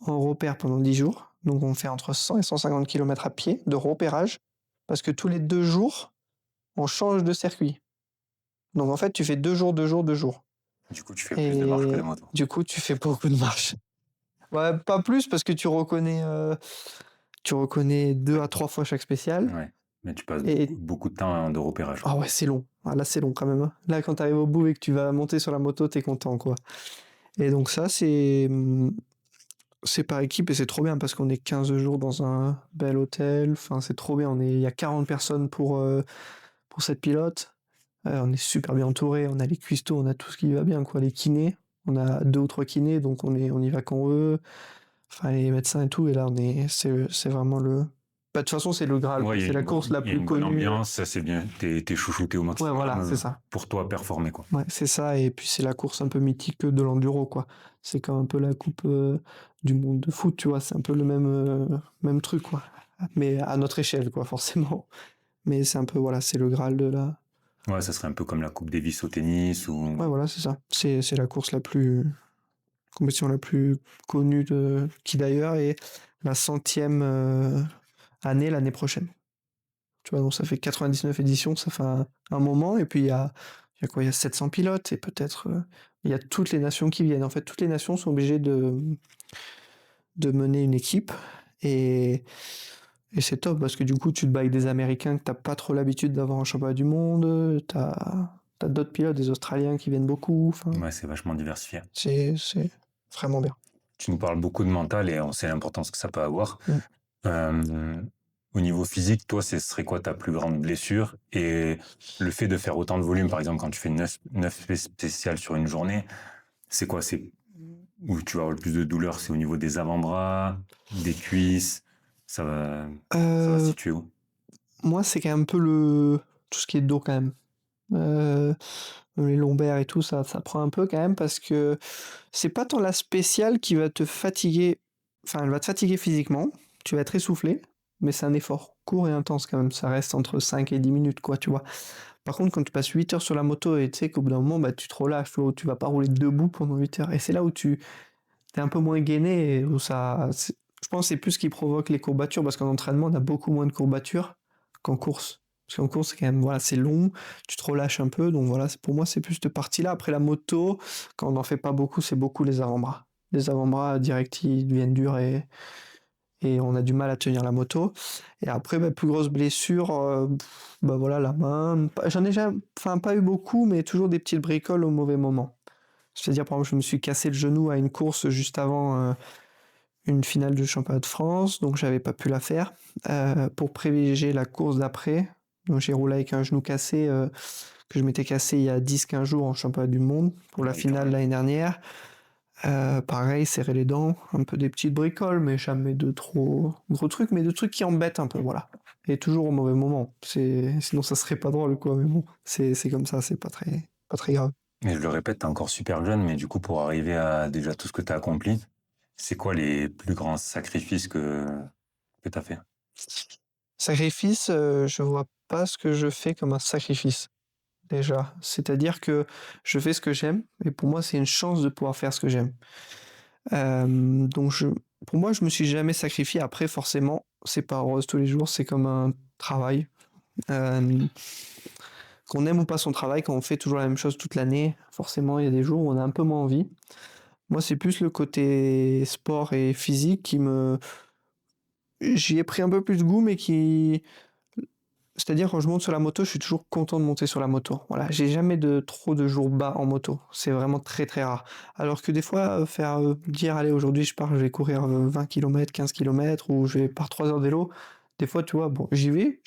[SPEAKER 2] on repère pendant 10 jours. Donc on fait entre 100 et 150 km à pied de repérage, parce que tous les 2 jours, on change de circuit. Donc en fait, tu fais 2 jours, 2 jours, 2 jours.
[SPEAKER 1] Du coup, tu fais plus de marches que de moto.
[SPEAKER 2] Du coup, tu fais beaucoup de marches. Ouais, pas plus parce que tu reconnais 2 à 3 fois chaque spéciale.
[SPEAKER 1] Ouais, mais tu passes
[SPEAKER 2] Et
[SPEAKER 1] beaucoup de temps de repérage.
[SPEAKER 2] ah ouais, c'est long. Ah, là, c'est long quand même, hein. Là, quand t'arrives au bout et que tu vas monter sur la moto, t'es content, quoi. Et donc ça, c'est par équipe et c'est trop bien parce qu'on est 15 jours dans un bel hôtel. Enfin, c'est trop bien. Il y a 40 personnes pour cette pilote. On est super bien entouré. On a les cuistots, on a tout ce qui va bien, quoi. Les kinés. On a 2 ou 3 kinés, donc on y va quand on veut. Enfin, les médecins et tout. Et là, c'est vraiment le. De toute façon, c'est le Graal.
[SPEAKER 1] Ouais,
[SPEAKER 2] C'est la course la
[SPEAKER 1] il y a
[SPEAKER 2] plus
[SPEAKER 1] une bonne
[SPEAKER 2] connue.
[SPEAKER 1] ambiance, ça c'est bien. T'es chouchouté au
[SPEAKER 2] Ouais,
[SPEAKER 1] maximum.
[SPEAKER 2] voilà, c'est ça.
[SPEAKER 1] Pour toi, performer, quoi.
[SPEAKER 2] Ouais, c'est ça. Et puis, c'est la course un peu mythique de l'enduro, quoi. C'est comme un peu la coupe du monde de foot, tu vois. C'est un peu le même truc, quoi. Mais à notre échelle, quoi, forcément. Mais c'est un peu, voilà, c'est le Graal
[SPEAKER 1] Ouais, ça serait un peu comme la Coupe Davis au tennis ou...
[SPEAKER 2] Ouais, voilà, c'est ça. C'est la course compétition la plus connue qui d'ailleurs est la 100e année l'année prochaine. Tu vois, donc ça fait 99 éditions, ça fait un moment, et puis il y a quoi? Il y a 700 pilotes, et peut-être il y a toutes les nations qui viennent. En fait, toutes les nations sont obligées de mener une équipe, et, et c'est top, parce que du coup, tu te bats avec des Américains que t'as pas trop l'habitude d'avoir en championnat du monde, t'as d'autres pilotes, des Australiens qui viennent beaucoup, enfin,
[SPEAKER 1] Ouais, c'est vachement diversifié.
[SPEAKER 2] c'est vraiment bien.
[SPEAKER 1] Tu nous parles beaucoup de mental et on sait l'importance que ça peut avoir.
[SPEAKER 2] Mm.
[SPEAKER 1] Euh, Au niveau physique, toi, ce serait quoi ta plus grande blessure? Et le fait de faire autant de volume, par exemple, quand tu fais 9 spéciales sur une journée, c'est quoi? C'est où tu vas avoir le plus de douleur? C'est au niveau des avant-bras, des cuisses? Ça va se
[SPEAKER 2] Euh,
[SPEAKER 1] situer où?
[SPEAKER 2] Moi, c'est quand même un peu tout ce qui est dos quand même. Euh, les lombaires et tout, ça prend un peu quand même, parce que c'est pas tant la spéciale qui va te fatiguer, enfin, elle va te fatiguer physiquement, tu vas être essoufflé, mais c'est un effort court et intense quand même, ça reste entre 5 et 10 minutes, quoi, tu vois. Par contre, quand tu passes 8 heures sur la moto et tu sais qu'au bout d'un moment, bah, tu te relâches, tu vas pas rouler debout pendant 8 heures, et c'est là où tu es un peu moins gainé, et où je pense que c'est plus ce qui provoque les courbatures, parce qu'en entraînement, on a beaucoup moins de courbatures qu'en course. Parce qu'en course, c'est quand même, voilà, c'est long, tu te relâches un peu, donc voilà, pour moi, c'est plus cette partie-là. Après la moto, quand on n'en fait pas beaucoup, c'est beaucoup les avant-bras. Les avant-bras, direct, ils deviennent durs, et on a du mal à tenir la moto. Et après, bah, plus grosse blessure, bah voilà, la main. J'en ai jamais, enfin, pas eu beaucoup, mais toujours des petites bricoles au mauvais moment. C'est-à-dire, par exemple, je me suis cassé le genou à une course juste avant une finale du championnat de France, donc j'avais pas pu la faire. Pour privilégier la course d'après, donc j'ai roulé avec un genou cassé que je m'étais cassé il y a 10-15 jours en championnat du monde pour la
[SPEAKER 1] Oui, quand
[SPEAKER 2] finale
[SPEAKER 1] même.
[SPEAKER 2] l'année dernière. Pareil, serrer les dents, un peu des petites bricoles, mais jamais de trop gros trucs, mais de trucs qui embêtent un peu, voilà. Et toujours au mauvais moment. Sinon ça serait pas drôle, quoi, mais bon, c'est comme ça, c'est pas très grave.
[SPEAKER 1] Et je le répète, t'es encore super jeune, mais du coup, pour arriver à déjà tout ce que t'as accompli, c'est quoi les plus grands sacrifices que t'as fait?
[SPEAKER 2] Sacrifice, je vois pas ce que je fais comme un sacrifice. Déjà. C'est-à-dire que je fais ce que j'aime, et pour moi, c'est une chance de pouvoir faire ce que j'aime. Donc, pour moi, je me suis jamais sacrifié. Après, forcément, c'est pas rose tous les jours, c'est comme un travail. Euh, qu'on aime ou pas son travail, quand on fait toujours la même chose toute l'année, forcément, il y a des jours où on a un peu moins envie. Moi, c'est plus le côté sport et physique j'y ai pris un peu plus de goût, mais c'est-à-dire, quand je monte sur la moto, je suis toujours content de monter sur la moto. Voilà, j'ai jamais trop de jours bas en moto. C'est vraiment très très rare. Alors que des fois, dire, allez, aujourd'hui je pars, je vais courir 20 km, 15 km, ou je vais par 3 heures de vélo. Des fois, tu vois, bon, j'y vais,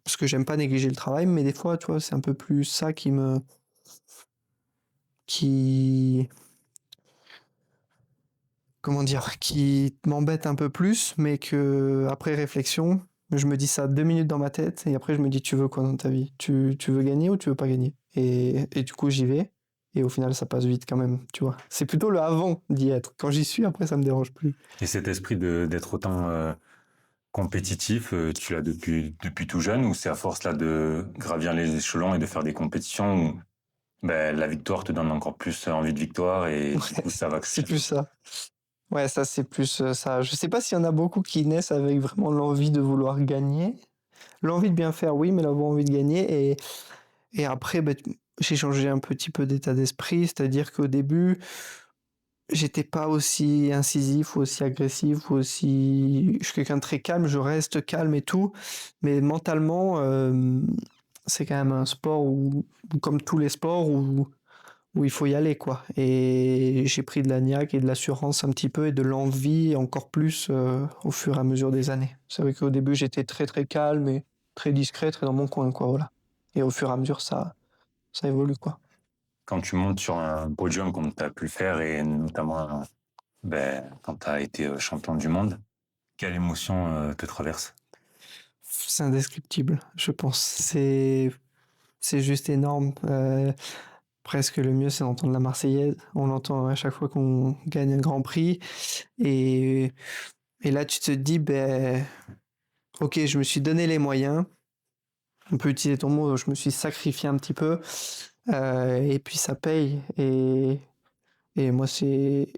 [SPEAKER 2] parce que j'aime pas négliger le travail, mais des fois, tu vois, c'est un peu plus ça qui, comment dire, qui m'embête un peu plus, mais que, après réflexion, je me dis ça 2 minutes dans ma tête, et après je me dis, tu veux quoi dans ta vie? Tu veux gagner ou tu veux pas gagner? Et du coup, j'y vais, et au final, ça passe vite quand même, tu vois. C'est plutôt le avant d'y être. Quand j'y suis, après, ça me dérange plus.
[SPEAKER 1] Et cet esprit d'être autant compétitif, tu l'as depuis tout jeune, ou c'est à force là de gravir les échelons et de faire des compétitions où ben, la victoire te donne encore plus envie de victoire et du coup ça va
[SPEAKER 2] C'est
[SPEAKER 1] crescendo.
[SPEAKER 2] plus ça. Ouais, ça, c'est plus ça. Je sais pas s'il y en a beaucoup qui naissent avec vraiment l'envie de vouloir gagner. L'envie de bien faire, oui, mais l'avoir envie de gagner. Et après, bah, j'ai changé un petit peu d'état d'esprit, c'est-à-dire qu'au début, j'étais pas aussi incisif ou aussi agressif ou aussi... Je suis quelqu'un de très calme, je reste calme et tout, mais mentalement, c'est quand même un sport où, comme tous les sports, où il faut y aller, quoi. Et j'ai pris de la niaque et de l'assurance un petit peu, et de l'envie encore plus au fur et à mesure des années. C'est vrai qu'au début, j'étais très très calme et très discret, très dans mon coin, quoi, voilà. Et au fur et à mesure, ça évolue, quoi.
[SPEAKER 1] Quand tu montes sur un podium comme tu as pu le faire et notamment ben, quand tu as été champion du monde, quelle émotion te traverse?
[SPEAKER 2] C'est indescriptible, je pense. C'est juste énorme. Presque le mieux, c'est d'entendre la Marseillaise. On l'entend à chaque fois qu'on gagne un Grand Prix. Et, et là, tu te dis, ben, ok, je me suis donné les moyens. on peut utiliser ton mot, je me suis sacrifié un petit peu, et puis ça paye. Et moi, j'ai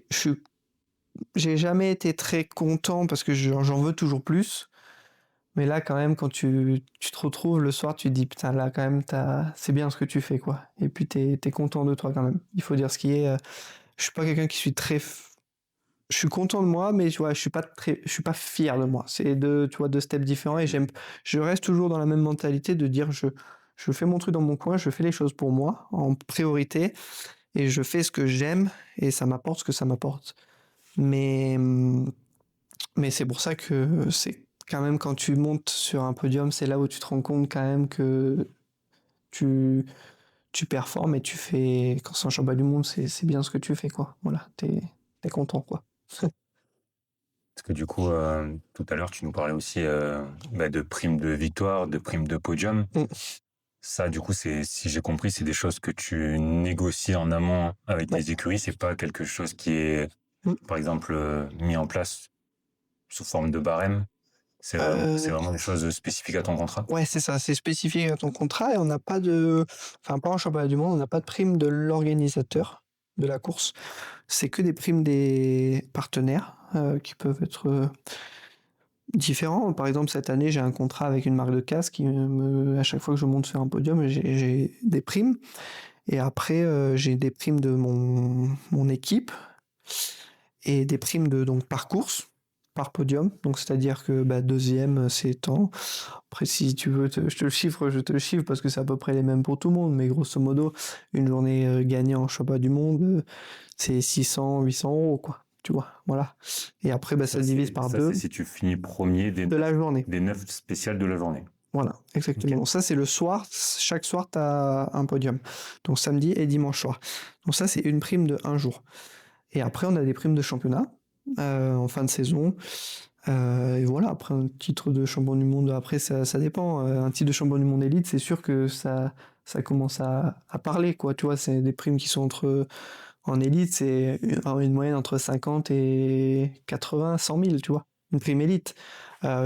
[SPEAKER 2] jamais été très content parce que j'en veux toujours plus. Mais là, quand même, quand tu te retrouves le soir, tu te dis, putain, là, quand même, c'est bien ce que tu fais, quoi. Et puis, t'es content de toi, quand même. Il faut dire ce qui est. Je suis pas quelqu'un qui suis je suis content de moi, mais tu vois, je suis pas fier de moi. C'est tu vois, deux steps différents et je reste toujours dans la même mentalité de dire, je fais mon truc dans mon coin, je fais les choses pour moi, en priorité, et je fais ce que j'aime, et ça m'apporte ce que ça m'apporte. Mais, mais c'est pour ça que c'est quand même quand tu montes sur un podium, c'est là où tu te rends compte quand même que tu, tu performes et tu fais, quand c'est un championnat du monde, c'est bien ce que tu fais, quoi. Voilà, t'es content, quoi.
[SPEAKER 1] Parce que du coup, tout à l'heure, tu nous parlais aussi de primes de victoire, de primes de podium.
[SPEAKER 2] Mm.
[SPEAKER 1] Ça, du coup, si j'ai compris, c'est des choses que tu négocies en amont avec
[SPEAKER 2] Ouais.
[SPEAKER 1] les écuries. C'est pas quelque chose qui est,
[SPEAKER 2] Mm.
[SPEAKER 1] par exemple, mis en place sous forme de barème. C'est
[SPEAKER 2] Euh,
[SPEAKER 1] vraiment des choses spécifiques à ton contrat.
[SPEAKER 2] ouais, c'est ça, c'est spécifié à ton contrat et on n'a pas enfin, pas en championnat du monde, on n'a pas de prime de l'organisateur de la course. C'est que des primes des partenaires qui peuvent être différents. Par exemple, cette année, j'ai un contrat avec une marque de casque à chaque fois que je monte sur un podium, j'ai des primes. Et après, j'ai des primes de mon équipe et des primes donc par course, par podium. Donc, c'est-à-dire que deuxième, c'est tant. Après, si tu veux, je te le chiffre parce que c'est à peu près les mêmes pour tout le monde. Mais grosso modo, une journée gagnée en championnat du monde, c'est 600, 800 euros, quoi. Tu vois, voilà. Et après, ça se divise par deux
[SPEAKER 1] C'est si tu finis premier
[SPEAKER 2] de la journée.
[SPEAKER 1] des 9 spéciales de la journée.
[SPEAKER 2] Voilà, exactement.
[SPEAKER 1] Ok.
[SPEAKER 2] Ça, c'est le soir. Chaque soir, tu as un podium. Donc, samedi et dimanche soir. Donc, ça, c'est une prime de un jour. Et après, on a des primes de championnat en fin de saison. Et voilà, après, un titre de champion du monde, après, ça dépend. Un titre de champion du monde élite, c'est sûr que ça commence à parler, quoi. Tu vois, c'est des primes qui sont en élite, c'est une moyenne entre 50 et 80, 100 000, tu vois. Une prime élite.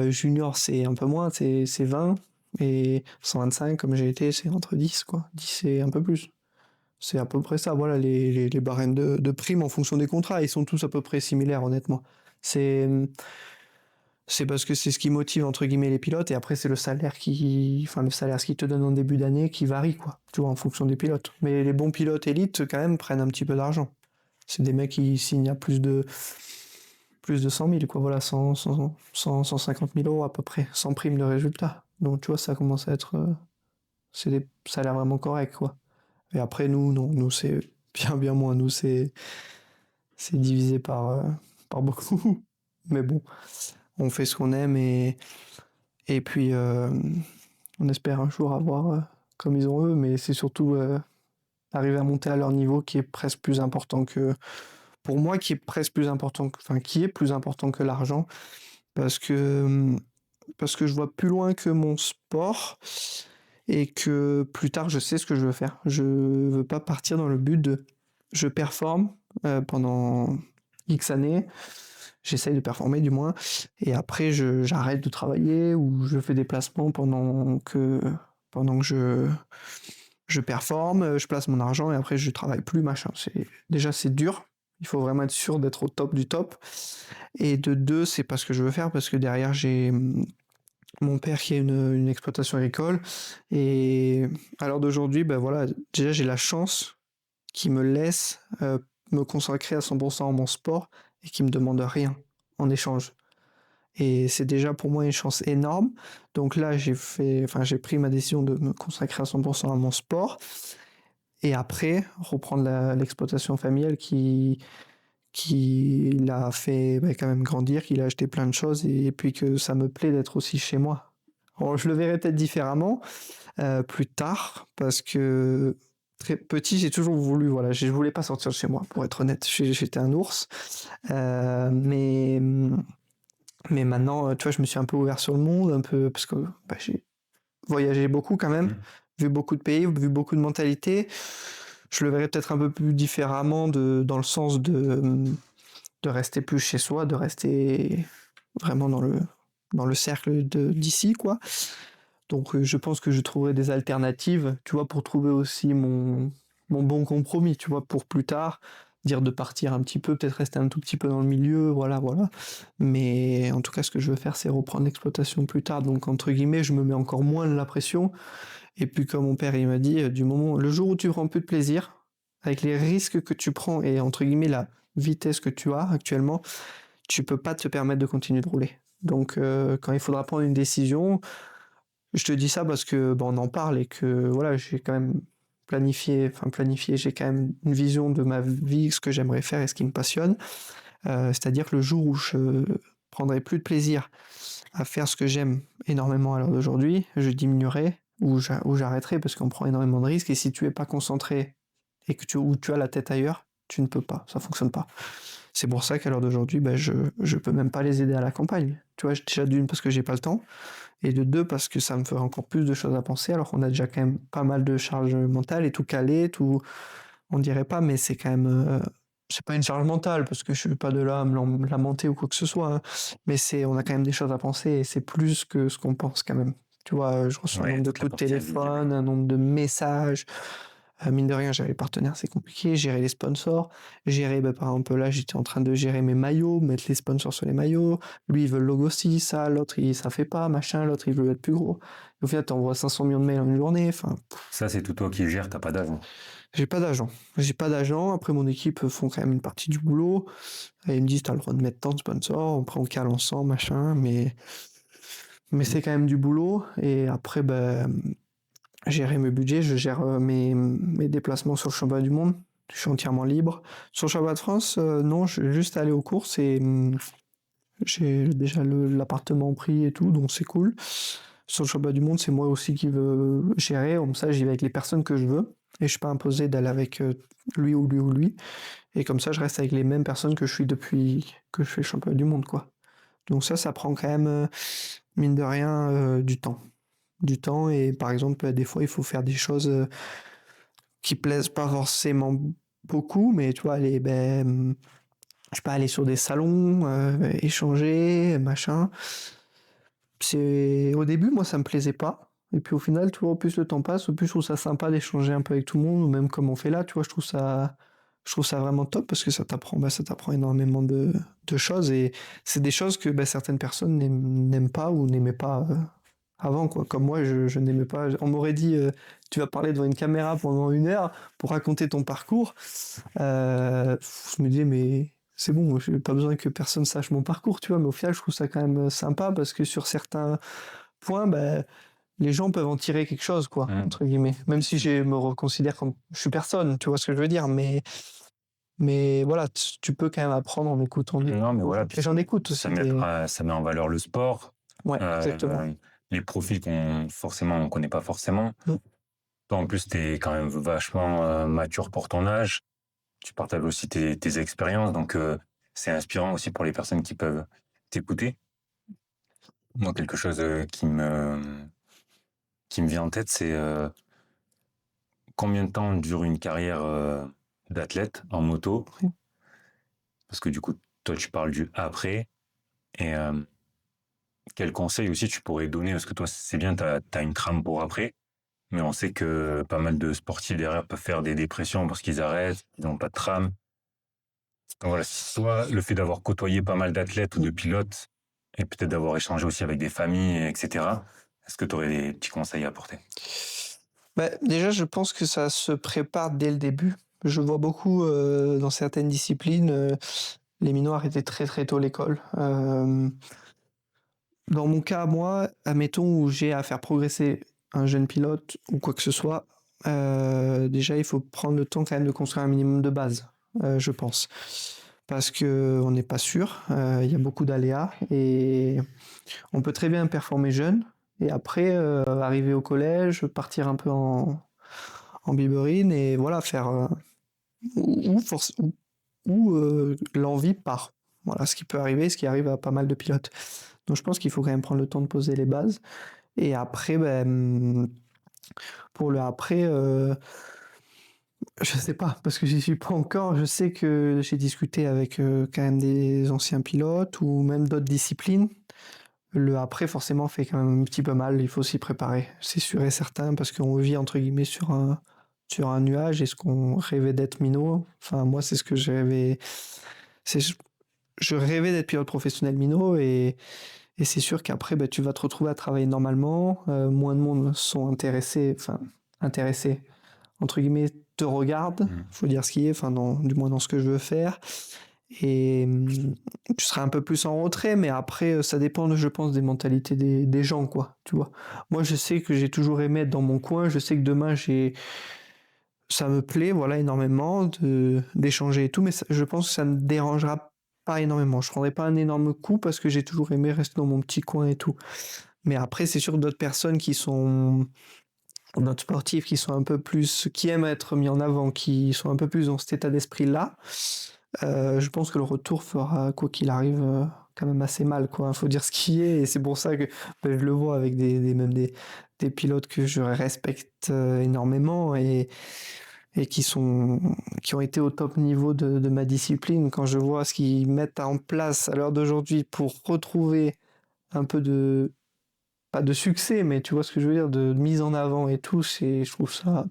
[SPEAKER 2] Junior, c'est un peu moins, c'est 20. Et 125, comme j'ai été, c'est entre 10, quoi. 10 et un peu plus. C'est à peu près ça, voilà, les barèmes de primes en fonction des contrats, ils sont tous à peu près similaires, honnêtement. C'est, c'est parce que c'est ce qui motive, entre guillemets, les pilotes, et après, c'est le salaire le salaire, ce qu'ils te donnent en début d'année qui varie, quoi, tu vois, en fonction des pilotes. Mais les bons pilotes élites, quand même, prennent un petit peu d'argent. C'est des mecs qui signent à plus de 100 000, quoi, voilà, 150 000 euros à peu près, sans prime de résultat. Donc, tu vois, ça commence à être, c'est des salaires vraiment corrects, quoi. Et après, nous, non, nous, c'est bien moins. Nous, c'est divisé par beaucoup. Mais bon, on fait ce qu'on aime et puis on espère un jour avoir comme ils ont eux, mais c'est surtout arriver à monter à leur niveau qui est presque plus important pour moi, qui est presque plus important enfin, qui est plus important que l'argent parce que, parce que je vois plus loin que mon sport et que plus tard, je sais ce que je veux faire. Je veux pas partir dans le but de je performe pendant X années, j'essaye de performer du moins, et après j'arrête de travailler ou je fais des placements pendant que je performe, je place mon argent et après je travaille plus, machin. Déjà c'est dur, il faut vraiment être sûr d'être au top du top. Et de deux, c'est pas ce que je veux faire parce que derrière j'ai mon père qui a une exploitation agricole. Et à l'heure d'aujourd'hui, voilà, déjà j'ai la chance qu'il me laisse me consacrer à 100% à mon sport et qu'il me demande rien en échange. Et c'est déjà pour moi une chance énorme. Donc là, j'ai pris ma décision de me consacrer à 100% à mon sport. Et après, reprendre l'exploitation familiale qui l'a fait quand même grandir, qu'il a acheté plein de choses et puis que ça me plaît d'être aussi chez moi. Alors, je le verrai peut-être différemment plus tard parce que très petit, j'ai toujours voulu, voilà, je voulais pas sortir de chez moi, pour être honnête. J'étais un ours, mais maintenant, tu vois, je me suis un peu ouvert sur le monde, un peu parce que j'ai voyagé beaucoup quand même, vu beaucoup de pays, vu beaucoup de mentalités. Je le verrai peut-être un peu plus différemment dans le sens de rester plus chez soi, de rester vraiment dans le cercle d'ici, quoi. Donc je pense que je trouverai des alternatives, tu vois, pour trouver aussi mon bon compromis, tu vois, pour plus tard, dire de partir un petit peu, peut-être rester un tout petit peu dans le milieu, voilà, voilà. Mais en tout cas, ce que je veux faire, c'est reprendre l'exploitation plus tard. Donc, entre guillemets, je me mets encore moins de la pression. Et puis, comme mon père, il m'a dit, le jour où tu prends plus de plaisir, avec les risques que tu prends et entre guillemets la vitesse que tu as actuellement, tu peux pas te permettre de continuer de rouler. Donc, quand il faudra prendre une décision, je te dis ça parce que on en parle et que voilà, j'ai quand même planifié, j'ai quand même une vision de ma vie, ce que j'aimerais faire et ce qui me passionne. C'est-à-dire que le jour où je prendrai plus de plaisir à faire ce que j'aime énormément à l'heure d'aujourd'hui, je diminuerai ou j'arrêterai parce qu'on prend énormément de risques et si tu es pas concentré et que ou tu as la tête ailleurs, tu ne peux pas, ça fonctionne pas. C'est pour ça qu'à l'heure d'aujourd'hui, je peux même pas les aider à la campagne. Tu vois, déjà d'une parce que j'ai pas le temps et de deux parce que ça me ferait encore plus de choses à penser alors qu'on a déjà quand même pas mal de charges mentales et tout calé, tout on dirait pas mais c'est quand même c'est pas une charge mentale parce que je suis pas de là à me lamenter ou quoi que ce soit hein, mais on a quand même des choses à penser et c'est plus que ce qu'on pense quand même. Tu vois, je reçois un nombre de
[SPEAKER 1] toute la
[SPEAKER 2] coups de
[SPEAKER 1] partie
[SPEAKER 2] téléphone, un nombre de messages. Mine de rien, gérer les partenaires, c'est compliqué. Gérer les sponsors. Gérer, par exemple, là, j'étais en train de gérer mes maillots, mettre les sponsors sur les maillots. Lui, il veut le logo ci, ça. L'autre, ça fait pas, machin. L'autre, il veut être plus gros. Et au final, t'envoies 500 millions de mails en une journée. Enfin,
[SPEAKER 1] Ça, c'est tout toi qui gères, t'as pas d'agent.
[SPEAKER 2] j'ai pas d'agent. J'ai pas d'agent. Après, mon équipe font quand même une partie du boulot. Et ils me disent, t'as le droit de mettre tant de sponsors. Après, on cale ensemble, machin. Mais c'est quand même du boulot. Et après, gérer mes budgets, je gère mes déplacements sur le championnat du monde. Je suis entièrement libre. Sur le championnat de France, non, je vais juste aller aux courses et j'ai déjà l'appartement pris et tout, donc c'est cool. Sur le championnat du monde, c'est moi aussi qui veux gérer. Comme ça, j'y vais avec les personnes que je veux. Et je suis pas imposé d'aller avec lui ou lui ou lui. Et comme ça, je reste avec les mêmes personnes que je suis depuis que je fais le championnat du monde, quoi. Donc ça prend quand même, mine de rien, du temps. Du temps et par exemple, des fois, il faut faire des choses qui plaisent pas forcément beaucoup, mais tu vois, je peux aller sur des salons, échanger, machin. Au début, moi, ça me plaisait pas. Et puis au final, tu vois, au plus le temps passe, au plus je trouve ça sympa d'échanger un peu avec tout le monde, ou même comme on fait là, tu vois, je trouve ça vraiment top parce que ça t'apprend énormément de choses et c'est des choses que certaines personnes n'aiment pas ou n'aimaient pas avant, quoi. Comme moi, je n'aimais pas. On m'aurait dit, tu vas parler devant une caméra pendant 1 heure pour raconter ton parcours. Je me disais, mais c'est bon, j'ai pas besoin que personne sache mon parcours, tu vois. Mais au final, je trouve ça quand même sympa parce que sur certains points, les gens peuvent en tirer quelque chose, quoi, entre guillemets. Même si je me reconsidère comme je suis personne, tu vois ce que je veux dire. Mais voilà, tu peux quand même apprendre en écoutant.
[SPEAKER 1] Non, mais voilà.
[SPEAKER 2] Et j'en écoute aussi.
[SPEAKER 1] Ça met en valeur le sport.
[SPEAKER 2] Ouais, exactement.
[SPEAKER 1] Les profils on connaît pas forcément. Toi, en plus, t'es quand même vachement mature pour ton âge. Tu partages aussi tes expériences, donc c'est inspirant aussi pour les personnes qui peuvent t'écouter. Moi, quelque chose qui me vient en tête, c'est combien de temps dure une carrière d'athlète en moto? Parce que du coup, toi, tu parles du après. Et quel conseil aussi tu pourrais donner? Parce que toi, c'est bien, t'as une trame pour après. Mais on sait que pas mal de sportifs derrière peuvent faire des dépressions parce qu'ils arrêtent, ils n'ont pas de trame. Donc voilà, soit le fait d'avoir côtoyé pas mal d'athlètes ou de pilotes, et peut-être d'avoir échangé aussi avec des familles, etc. Est-ce que tu aurais des petits conseils à apporter?
[SPEAKER 2] Déjà, je pense que ça se prépare dès le début. Je vois beaucoup dans certaines disciplines, les minots arrêtaient très très tôt l'école. Dans mon cas, moi, admettons où j'ai à faire progresser un jeune pilote ou quoi que ce soit, déjà il faut prendre le temps quand même de construire un minimum de base, je pense. Parce que on n'est pas sûr, il y a beaucoup d'aléas et on peut très bien performer jeune et après arriver au collège, partir un peu en biberine et voilà, faire ou, force, l'envie part. Voilà ce qui peut arriver, ce qui arrive à pas mal de pilotes. Donc je pense qu'il faut quand même prendre le temps de poser les bases. Et après, pour le après, je sais pas, parce que j'y suis pas encore. Je sais que j'ai discuté avec quand même des anciens pilotes ou même d'autres disciplines. Le après, forcément, fait quand même un petit peu mal. Il faut s'y préparer. C'est sûr et certain parce qu'on vit, entre guillemets, sur un nuage. Est-ce qu'on rêvait d'être minot? Enfin, moi, c'est ce que j'ai rêvé. C'est, je rêvais d'être pilote professionnel minot et c'est sûr qu'après, bah, tu vas te retrouver à travailler normalement. Moins de monde sont intéressés, enfin, intéressés, entre guillemets, te regardent. Faut dire ce qui est, enfin, du moins dans ce que je veux faire. Et tu seras un peu plus en retrait, mais après, ça dépend, je pense, des mentalités des gens, quoi, tu vois. Moi, je sais que j'ai toujours aimé être dans mon coin, je sais que demain, ça me plaît, voilà, énormément d'échanger et tout, mais je pense que ça me dérangera pas énormément. Je prendrai pas un énorme coup parce que j'ai toujours aimé rester dans mon petit coin et tout. Mais après, c'est sûr que d'autres personnes d'autres sportifs qui sont un peu plus, qui aiment être mis en avant, qui sont un peu plus dans cet état d'esprit-là, je pense que le retour fera, quoi qu'il arrive, quand même assez mal, quoi. Faut dire ce qui est, et c'est pour ça que je le vois avec même des pilotes que je respecte énormément et qui ont été au top niveau de ma discipline. Quand je vois ce qu'ils mettent en place à l'heure d'aujourd'hui pour retrouver un peu pas de succès, mais tu vois ce que je veux dire, de mise en avant et tout, je trouve ça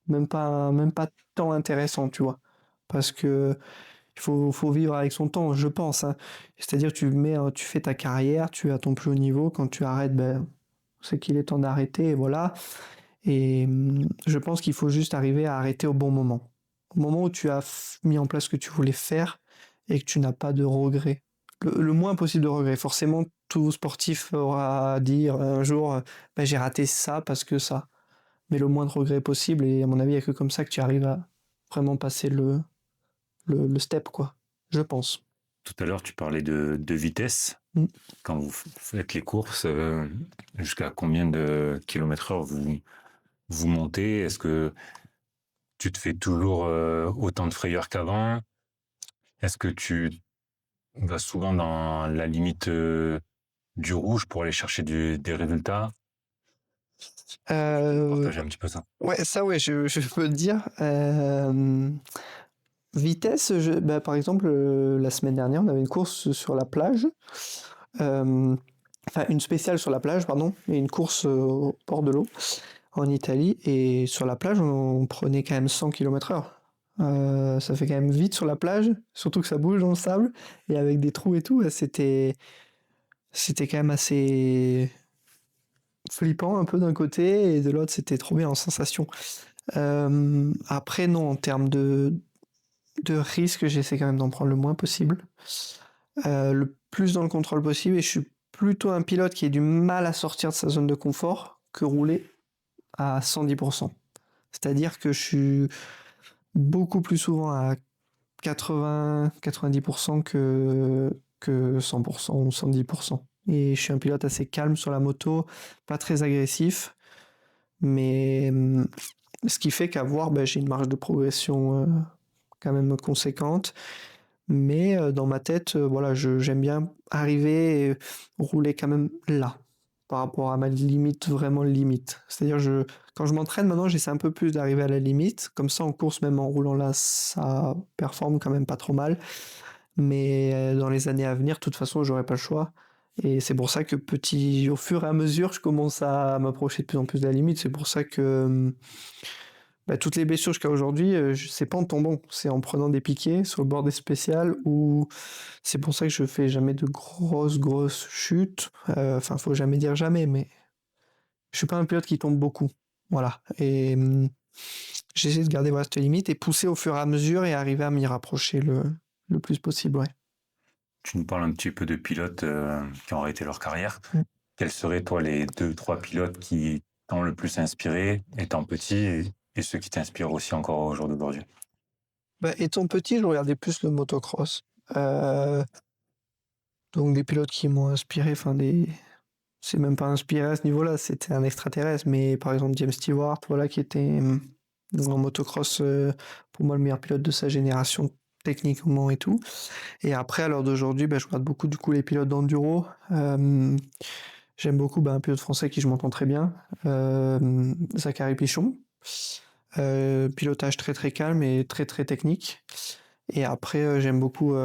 [SPEAKER 2] même pas tant intéressant, tu vois. Parce que faut vivre avec son temps, je pense, hein. C'est-à-dire, tu fais ta carrière, tu es à ton plus haut niveau, quand tu arrêtes, ben, c'est qu'il est temps d'arrêter, et voilà. Et je pense qu'il faut juste arriver à arrêter au bon moment. Au moment où tu as mis en place ce que tu voulais faire et que tu n'as pas de regrets. Le moins possible de regrets. Forcément, tout sportif aura à dire un jour, ben, j'ai raté ça parce que ça. Mais le moins de regrets possible, et à mon avis, il n'y a que comme ça que tu arrives à vraiment passer le step, quoi. Je pense.
[SPEAKER 1] Tout à l'heure, tu parlais de vitesse.
[SPEAKER 2] Mm.
[SPEAKER 1] Quand vous faites les courses, jusqu'à combien de kilomètres heure vous montez? Est-ce que tu te fais toujours autant de frayeur qu'avant? Est-ce que tu vas souvent dans la limite du rouge pour aller chercher des résultats?
[SPEAKER 2] Euh,
[SPEAKER 1] Partager un petit peu ça.
[SPEAKER 2] ouais, ça, ouais, je peux te dire. Vitesse, bah, par exemple, la semaine dernière, on avait une course sur la plage. Euh, enfin, une spéciale sur la plage, pardon, et une course au bord de l'eau en Italie. Et sur la plage, on prenait quand même 100 km/h. Ça fait quand même vite sur la plage, surtout que ça bouge dans le sable et avec des trous et tout. C'était quand même assez flippant un peu d'un côté et de l'autre, c'était trop bien en sensation. Après, non, en termes de risque, j'essaie quand même d'en prendre le moins possible. Le plus dans le contrôle possible, et je suis plutôt un pilote qui a du mal à sortir de sa zone de confort que rouler à 110%. C'est-à-dire que je suis beaucoup plus souvent à 80-90% que 100% ou 110%. Et je suis un pilote assez calme sur la moto, pas très agressif, mais ce qui fait qu'à voir, ben, j'ai une marge de progression quand même conséquente. Mais dans ma tête, voilà, j'aime bien arriver et rouler quand même là, par rapport à ma limite, vraiment limite. C'est-à-dire, quand je m'entraîne maintenant, j'essaie un peu plus d'arriver à la limite. Comme ça, en course, même en roulant là, ça performe quand même pas trop mal. Mais dans les années à venir, de toute façon, j'aurai pas le choix. Et c'est pour ça que au fur et à mesure, je commence à m'approcher de plus en plus de la limite. C'est pour ça que bah, toutes les blessures jusqu'à aujourd'hui, c'est pas en tombant, c'est en prenant des piquets sur le bord des spéciales ou c'est pour ça que je fais jamais de grosses chutes. Enfin, faut jamais dire jamais, mais je suis pas un pilote qui tombe beaucoup. Voilà. Et j'essaie de garder voilà, cette limite et pousser au fur et à mesure et arriver à m'y rapprocher le plus possible, ouais.
[SPEAKER 1] Tu nous parles un petit peu de pilotes qui ont arrêté leur carrière.
[SPEAKER 2] Mm.
[SPEAKER 1] Quels seraient, toi, les 2-3 pilotes qui t'ont le plus inspiré étant petit et ceux qui t'inspirent aussi encore au jour d'aujourd'hui?
[SPEAKER 2] Bah, étant petit, je regardais plus le motocross. Donc des pilotes qui m'ont inspiré, enfin c'est même pas inspiré à ce niveau-là, c'était un extraterrestre, mais par exemple James Stewart, voilà, qui était en motocross, pour moi le meilleur pilote de sa génération techniquement et tout. Et après, à l'heure d'aujourd'hui, bah, je regarde beaucoup du coup les pilotes d'enduro. J'aime beaucoup un pilote français qui je m'entends très bien, Zachary Pichon. Pilotage très très calme et très très technique. Et après, j'aime beaucoup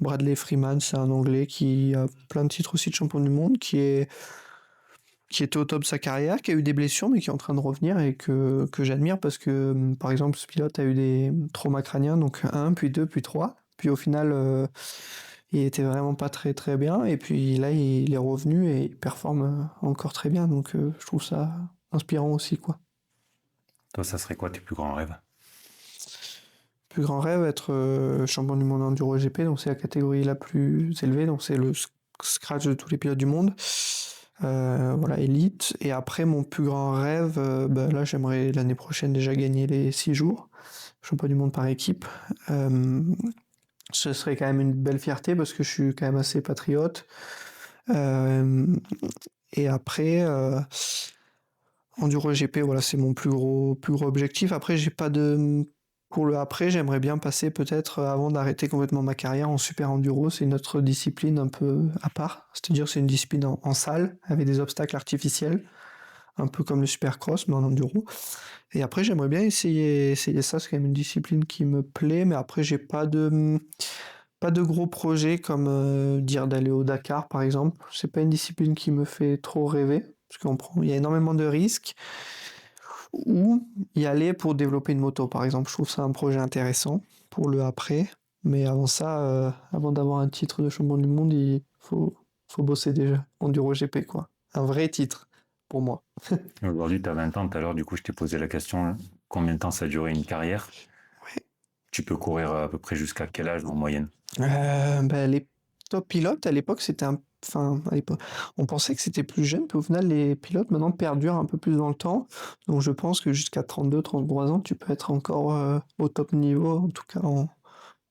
[SPEAKER 2] Bradley Freeman, c'est un Anglais qui a plein de titres aussi de champion du monde, qui était au top de sa carrière, qui a eu des blessures, mais qui est en train de revenir et que j'admire parce que, par exemple, ce pilote a eu des traumas crâniens, donc un, puis deux, puis trois. Puis au final, il était vraiment pas très très bien. Et puis là, il est revenu et il performe encore très bien. Donc je trouve ça inspirant aussi, quoi.
[SPEAKER 1] Toi, ça serait quoi tes plus grands rêves?
[SPEAKER 2] Plus grand rêve, être champion du monde enduro GP, donc c'est la catégorie la plus élevée, donc c'est le scratch de tous les pilotes du monde. Voilà, élite. Et après, mon plus grand rêve, là, j'aimerais l'année prochaine déjà gagner les 6 jours, champion du monde par équipe. Ce serait quand même une belle fierté parce que je suis quand même assez patriote. Euh, et après, Enduro GP, voilà, c'est mon plus gros objectif. Après, j'ai pas de. Pour le après, j'aimerais bien passer peut-être avant d'arrêter complètement ma carrière en super enduro. C'est une autre discipline un peu à part. C'est-à-dire c'est une discipline en salle avec des obstacles artificiels, un peu comme le supercross mais en enduro. Et après, j'aimerais bien essayer ça. C'est quand même une discipline qui me plaît, mais après, j'ai pas de gros projets comme dire d'aller au Dakar par exemple. C'est pas une discipline qui me fait trop rêver parce il y a énormément de risques. Ou y aller pour développer une moto par exemple. Je trouve ça un projet intéressant pour le après. Mais avant ça, avant d'avoir un titre de champion du monde, faut bosser déjà. Enduro GP quoi. Un vrai titre pour moi.
[SPEAKER 1] Aujourd'hui, tu as 20 ans. Tout à l'heure, du coup, je t'ai posé la question, combien de temps ça a duré une carrière?
[SPEAKER 2] Ouais.
[SPEAKER 1] Tu peux courir à peu près jusqu'à quel âge en moyenne?
[SPEAKER 2] Les top pilotes à l'époque, enfin, à l'époque, on pensait que c'était plus jeune, puis au final, les pilotes maintenant perdurent un peu plus dans le temps. Donc je pense que jusqu'à 33 ans, tu peux être encore au top niveau, en tout cas en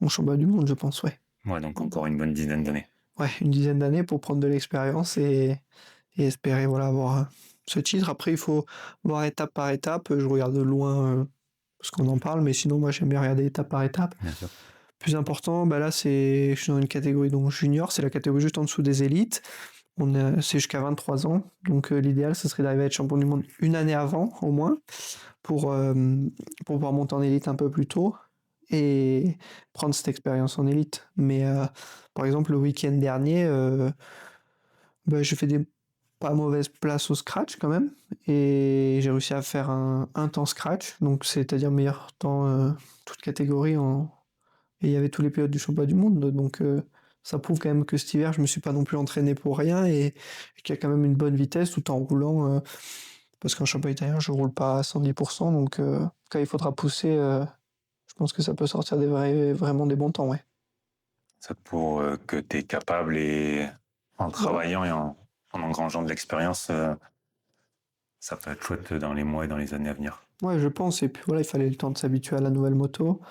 [SPEAKER 2] championnat du monde, je pense, ouais.
[SPEAKER 1] Ouais, donc encore une bonne dizaine d'années.
[SPEAKER 2] Ouais, une dizaine d'années pour prendre de l'expérience et espérer voilà, avoir ce titre. Après, il faut voir étape par étape. Je regarde de loin parce qu'on en parle, mais sinon, moi, j'aime bien regarder étape par étape.
[SPEAKER 1] Bien sûr.
[SPEAKER 2] Plus important, là, je suis dans une catégorie donc junior, c'est la catégorie juste en dessous des élites. C'est jusqu'à 23 ans, donc l'idéal, ce serait d'arriver à être champion du monde une année avant, au moins, pour, euh, pour pouvoir monter en élite un peu plus tôt et prendre cette expérience en élite. Mais par exemple, le week-end dernier, j'ai fait des pas mauvaises places au scratch quand même, et j'ai réussi à faire un temps scratch, donc c'est-à-dire meilleur temps toute catégorie et il y avait tous les pilotes du championnat du monde, donc ça prouve quand même que cet hiver, je me suis pas non plus entraîné pour rien et qu'il y a quand même une bonne vitesse tout en roulant, parce qu'en championnat italien, je roule pas à 110%, donc quand il faudra pousser, je pense que ça peut sortir vraiment des bons temps, ouais.
[SPEAKER 1] Ça pour que tu es capable et en travaillant et en engrangeant de l'expérience, ça peut être chouette dans les mois et dans les années à venir.
[SPEAKER 2] Ouais, je pense, et puis voilà, il fallait le temps de s'habituer à la nouvelle moto.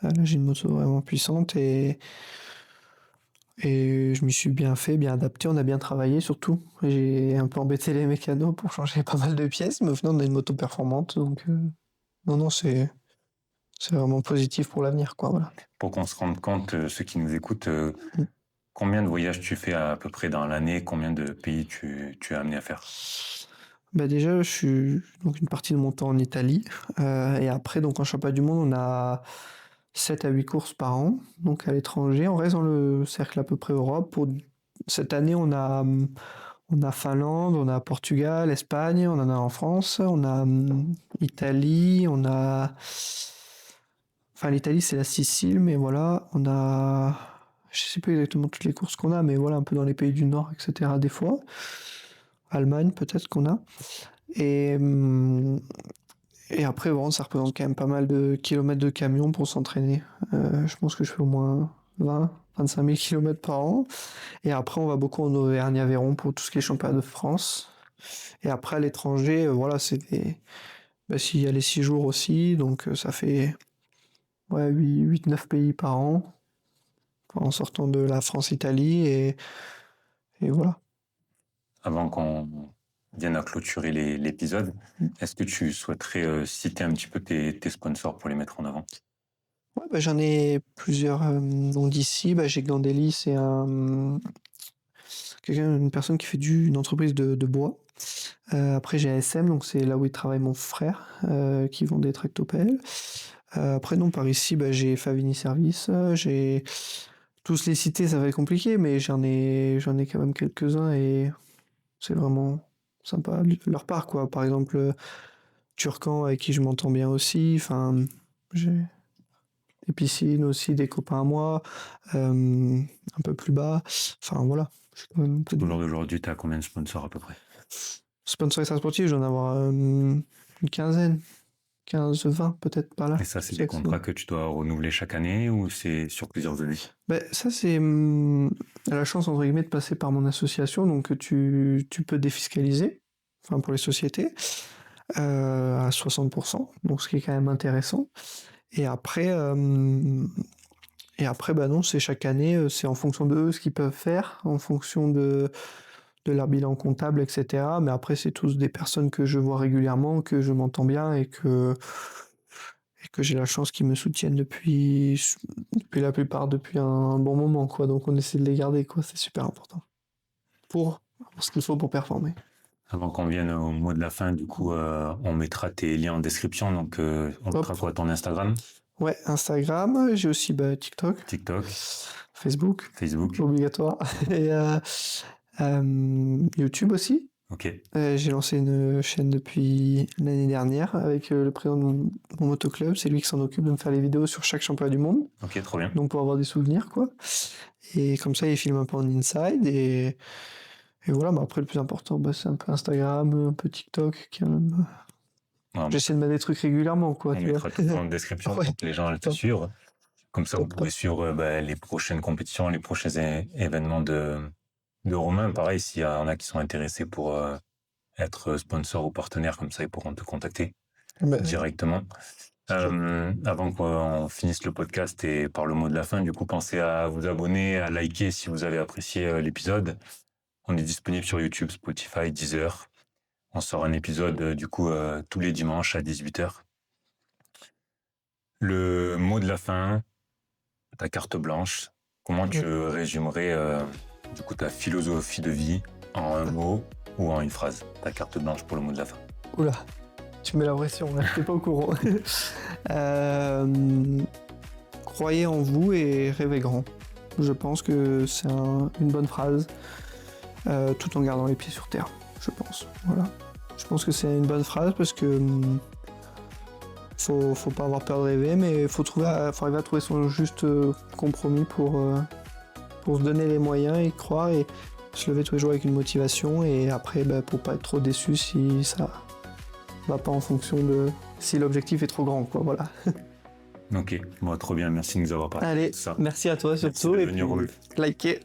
[SPEAKER 2] Là, j'ai une moto vraiment puissante et je m'y suis bien fait, bien adapté, on a bien travaillé surtout. J'ai un peu embêté les mécanos pour changer pas mal de pièces, mais au final on a une moto performante, donc non, c'est vraiment positif pour l'avenir, quoi, voilà.
[SPEAKER 1] Pour qu'on se rende compte, ceux qui nous écoutent,
[SPEAKER 2] Mm.
[SPEAKER 1] combien de voyages tu fais à peu près dans l'année, combien de pays tu es amené à faire?
[SPEAKER 2] Déjà, je suis donc une partie de mon temps en Italie, et après, donc en championnat du monde, on a 7 à 8 courses par an, donc à l'étranger. On reste dans le cercle à peu près Europe. Pour cette année, on a Finlande, on a Portugal, Espagne, on en a en France, on a Italie, on a. Enfin, l'Italie, c'est la Sicile, mais voilà, on a. Je sais pas exactement toutes les courses qu'on a, mais voilà, un peu dans les pays du Nord, etc. des fois. Allemagne, peut-être qu'on a. Et, hum, et après, bon, ça représente quand même pas mal de kilomètres de camion pour s'entraîner. Je pense que je fais au moins 25 000 kilomètres par an. Et après, on va beaucoup en Auvergne-Aveyron pour tout ce qui est championnat de France. Et après, à l'étranger, voilà, s'il y a les 6 jours aussi, donc ça fait ouais, 8-9 pays par an, en sortant de la France-Italie, et voilà.
[SPEAKER 1] Avant qu'on vienne à clôturer l'épisode, est-ce que tu souhaiterais citer un petit peu tes sponsors pour les mettre en avant?
[SPEAKER 2] Ouais, j'en ai plusieurs donc d'ici. J'ai Gandeli, c'est une personne qui fait une entreprise de bois. Après, j'ai ASM, donc c'est là où il travaille mon frère, qui vend des tractopelles. Après, non, par ici, j'ai Favini Service, j'ai tous les citer, ça va être compliqué, mais j'en ai quand même quelques-uns et c'est vraiment sympa de leur part, quoi. Par exemple, Turcan, avec qui je m'entends bien aussi. Enfin, j'ai des piscines aussi, des copains à moi, un peu plus bas. Enfin, voilà. Je suis quand même un peu
[SPEAKER 1] Au jour d'aujourd'hui, tu as combien de sponsors à peu près?
[SPEAKER 2] sponsor extra sportif, je dois en avoir une quinzaine. 15, 20 peut-être par là.
[SPEAKER 1] Et ça, c'est des contrats que tu dois renouveler chaque année ou c'est sur plusieurs années?
[SPEAKER 2] Ben, ça, c'est la chance, entre guillemets, de passer par mon association. Donc, tu peux défiscaliser, enfin, pour les sociétés, à 60%. Donc, ce qui est quand même intéressant. Et après, bah non, c'est chaque année, c'est en fonction de eux ce qu'ils peuvent faire, en fonction de leur bilan comptable, etc. Mais après, c'est tous des personnes que je vois régulièrement, que je m'entends bien et que j'ai la chance qu'ils me soutiennent depuis depuis un bon moment, quoi. Donc on essaie de les garder, quoi. C'est super important. Pour ce qu'il faut pour performer.
[SPEAKER 1] Avant qu'on vienne au mot de la fin, du coup, on mettra tes liens en description. Donc, on mettra quoi, ton Instagram?
[SPEAKER 2] Ouais, Instagram. J'ai aussi TikTok.
[SPEAKER 1] TikTok.
[SPEAKER 2] Facebook.
[SPEAKER 1] Facebook.
[SPEAKER 2] Obligatoire. Et YouTube aussi.
[SPEAKER 1] Ok.
[SPEAKER 2] J'ai lancé une chaîne depuis l'année dernière avec le président de mon motoclub. C'est lui qui s'en occupe de me faire les vidéos sur chaque championnat du monde.
[SPEAKER 1] Ok, trop bien.
[SPEAKER 2] Donc pour avoir des souvenirs, quoi. Et comme ça, il filme un peu en inside. Et voilà, mais après, le plus important, c'est un peu Instagram, un peu TikTok, quand même.
[SPEAKER 1] Ouais,
[SPEAKER 2] J'essaie de mettre des trucs régulièrement, quoi.
[SPEAKER 1] on mettra tout en description
[SPEAKER 2] Ouais.
[SPEAKER 1] pour que les gens te suivent. Comme ça, vous pouvez suivre les prochaines compétitions, les prochains événements de Romain. Pareil, s'il y en a qui sont intéressés pour être sponsor ou partenaire, comme ça, ils pourront te contacter directement. Avant qu'on finisse le podcast et par le mot de la fin, du coup, pensez à vous abonner, à liker si vous avez apprécié l'épisode. On est disponible sur YouTube, Spotify, Deezer. On sort un épisode, tous les dimanches à 18h. Le mot de la fin, ta carte blanche. Comment tu résumerais, ta philosophie de vie en un mot ou en une phrase? Ta carte blanche pour le mot de la fin.
[SPEAKER 2] Oula, tu mets la pression, là, j'étais pas au courant. Croyez en vous et rêvez grand. Je pense que c'est une bonne phrase, tout en gardant les pieds sur terre, je pense. Voilà. Je pense que c'est une bonne phrase parce que faut pas avoir peur de rêver, mais faut arriver à trouver son juste compromis pour se donner les moyens et croire et se lever tous les jours avec une motivation et après pour pas être trop déçu si ça va pas en fonction de si l'objectif est trop grand, quoi. Voilà.
[SPEAKER 1] Ok, bon, trop bien, merci de nous avoir parlé.
[SPEAKER 2] Allez,
[SPEAKER 1] de ça.
[SPEAKER 2] merci à toi surtout
[SPEAKER 1] Merci de
[SPEAKER 2] et
[SPEAKER 1] venir,
[SPEAKER 2] puis likez.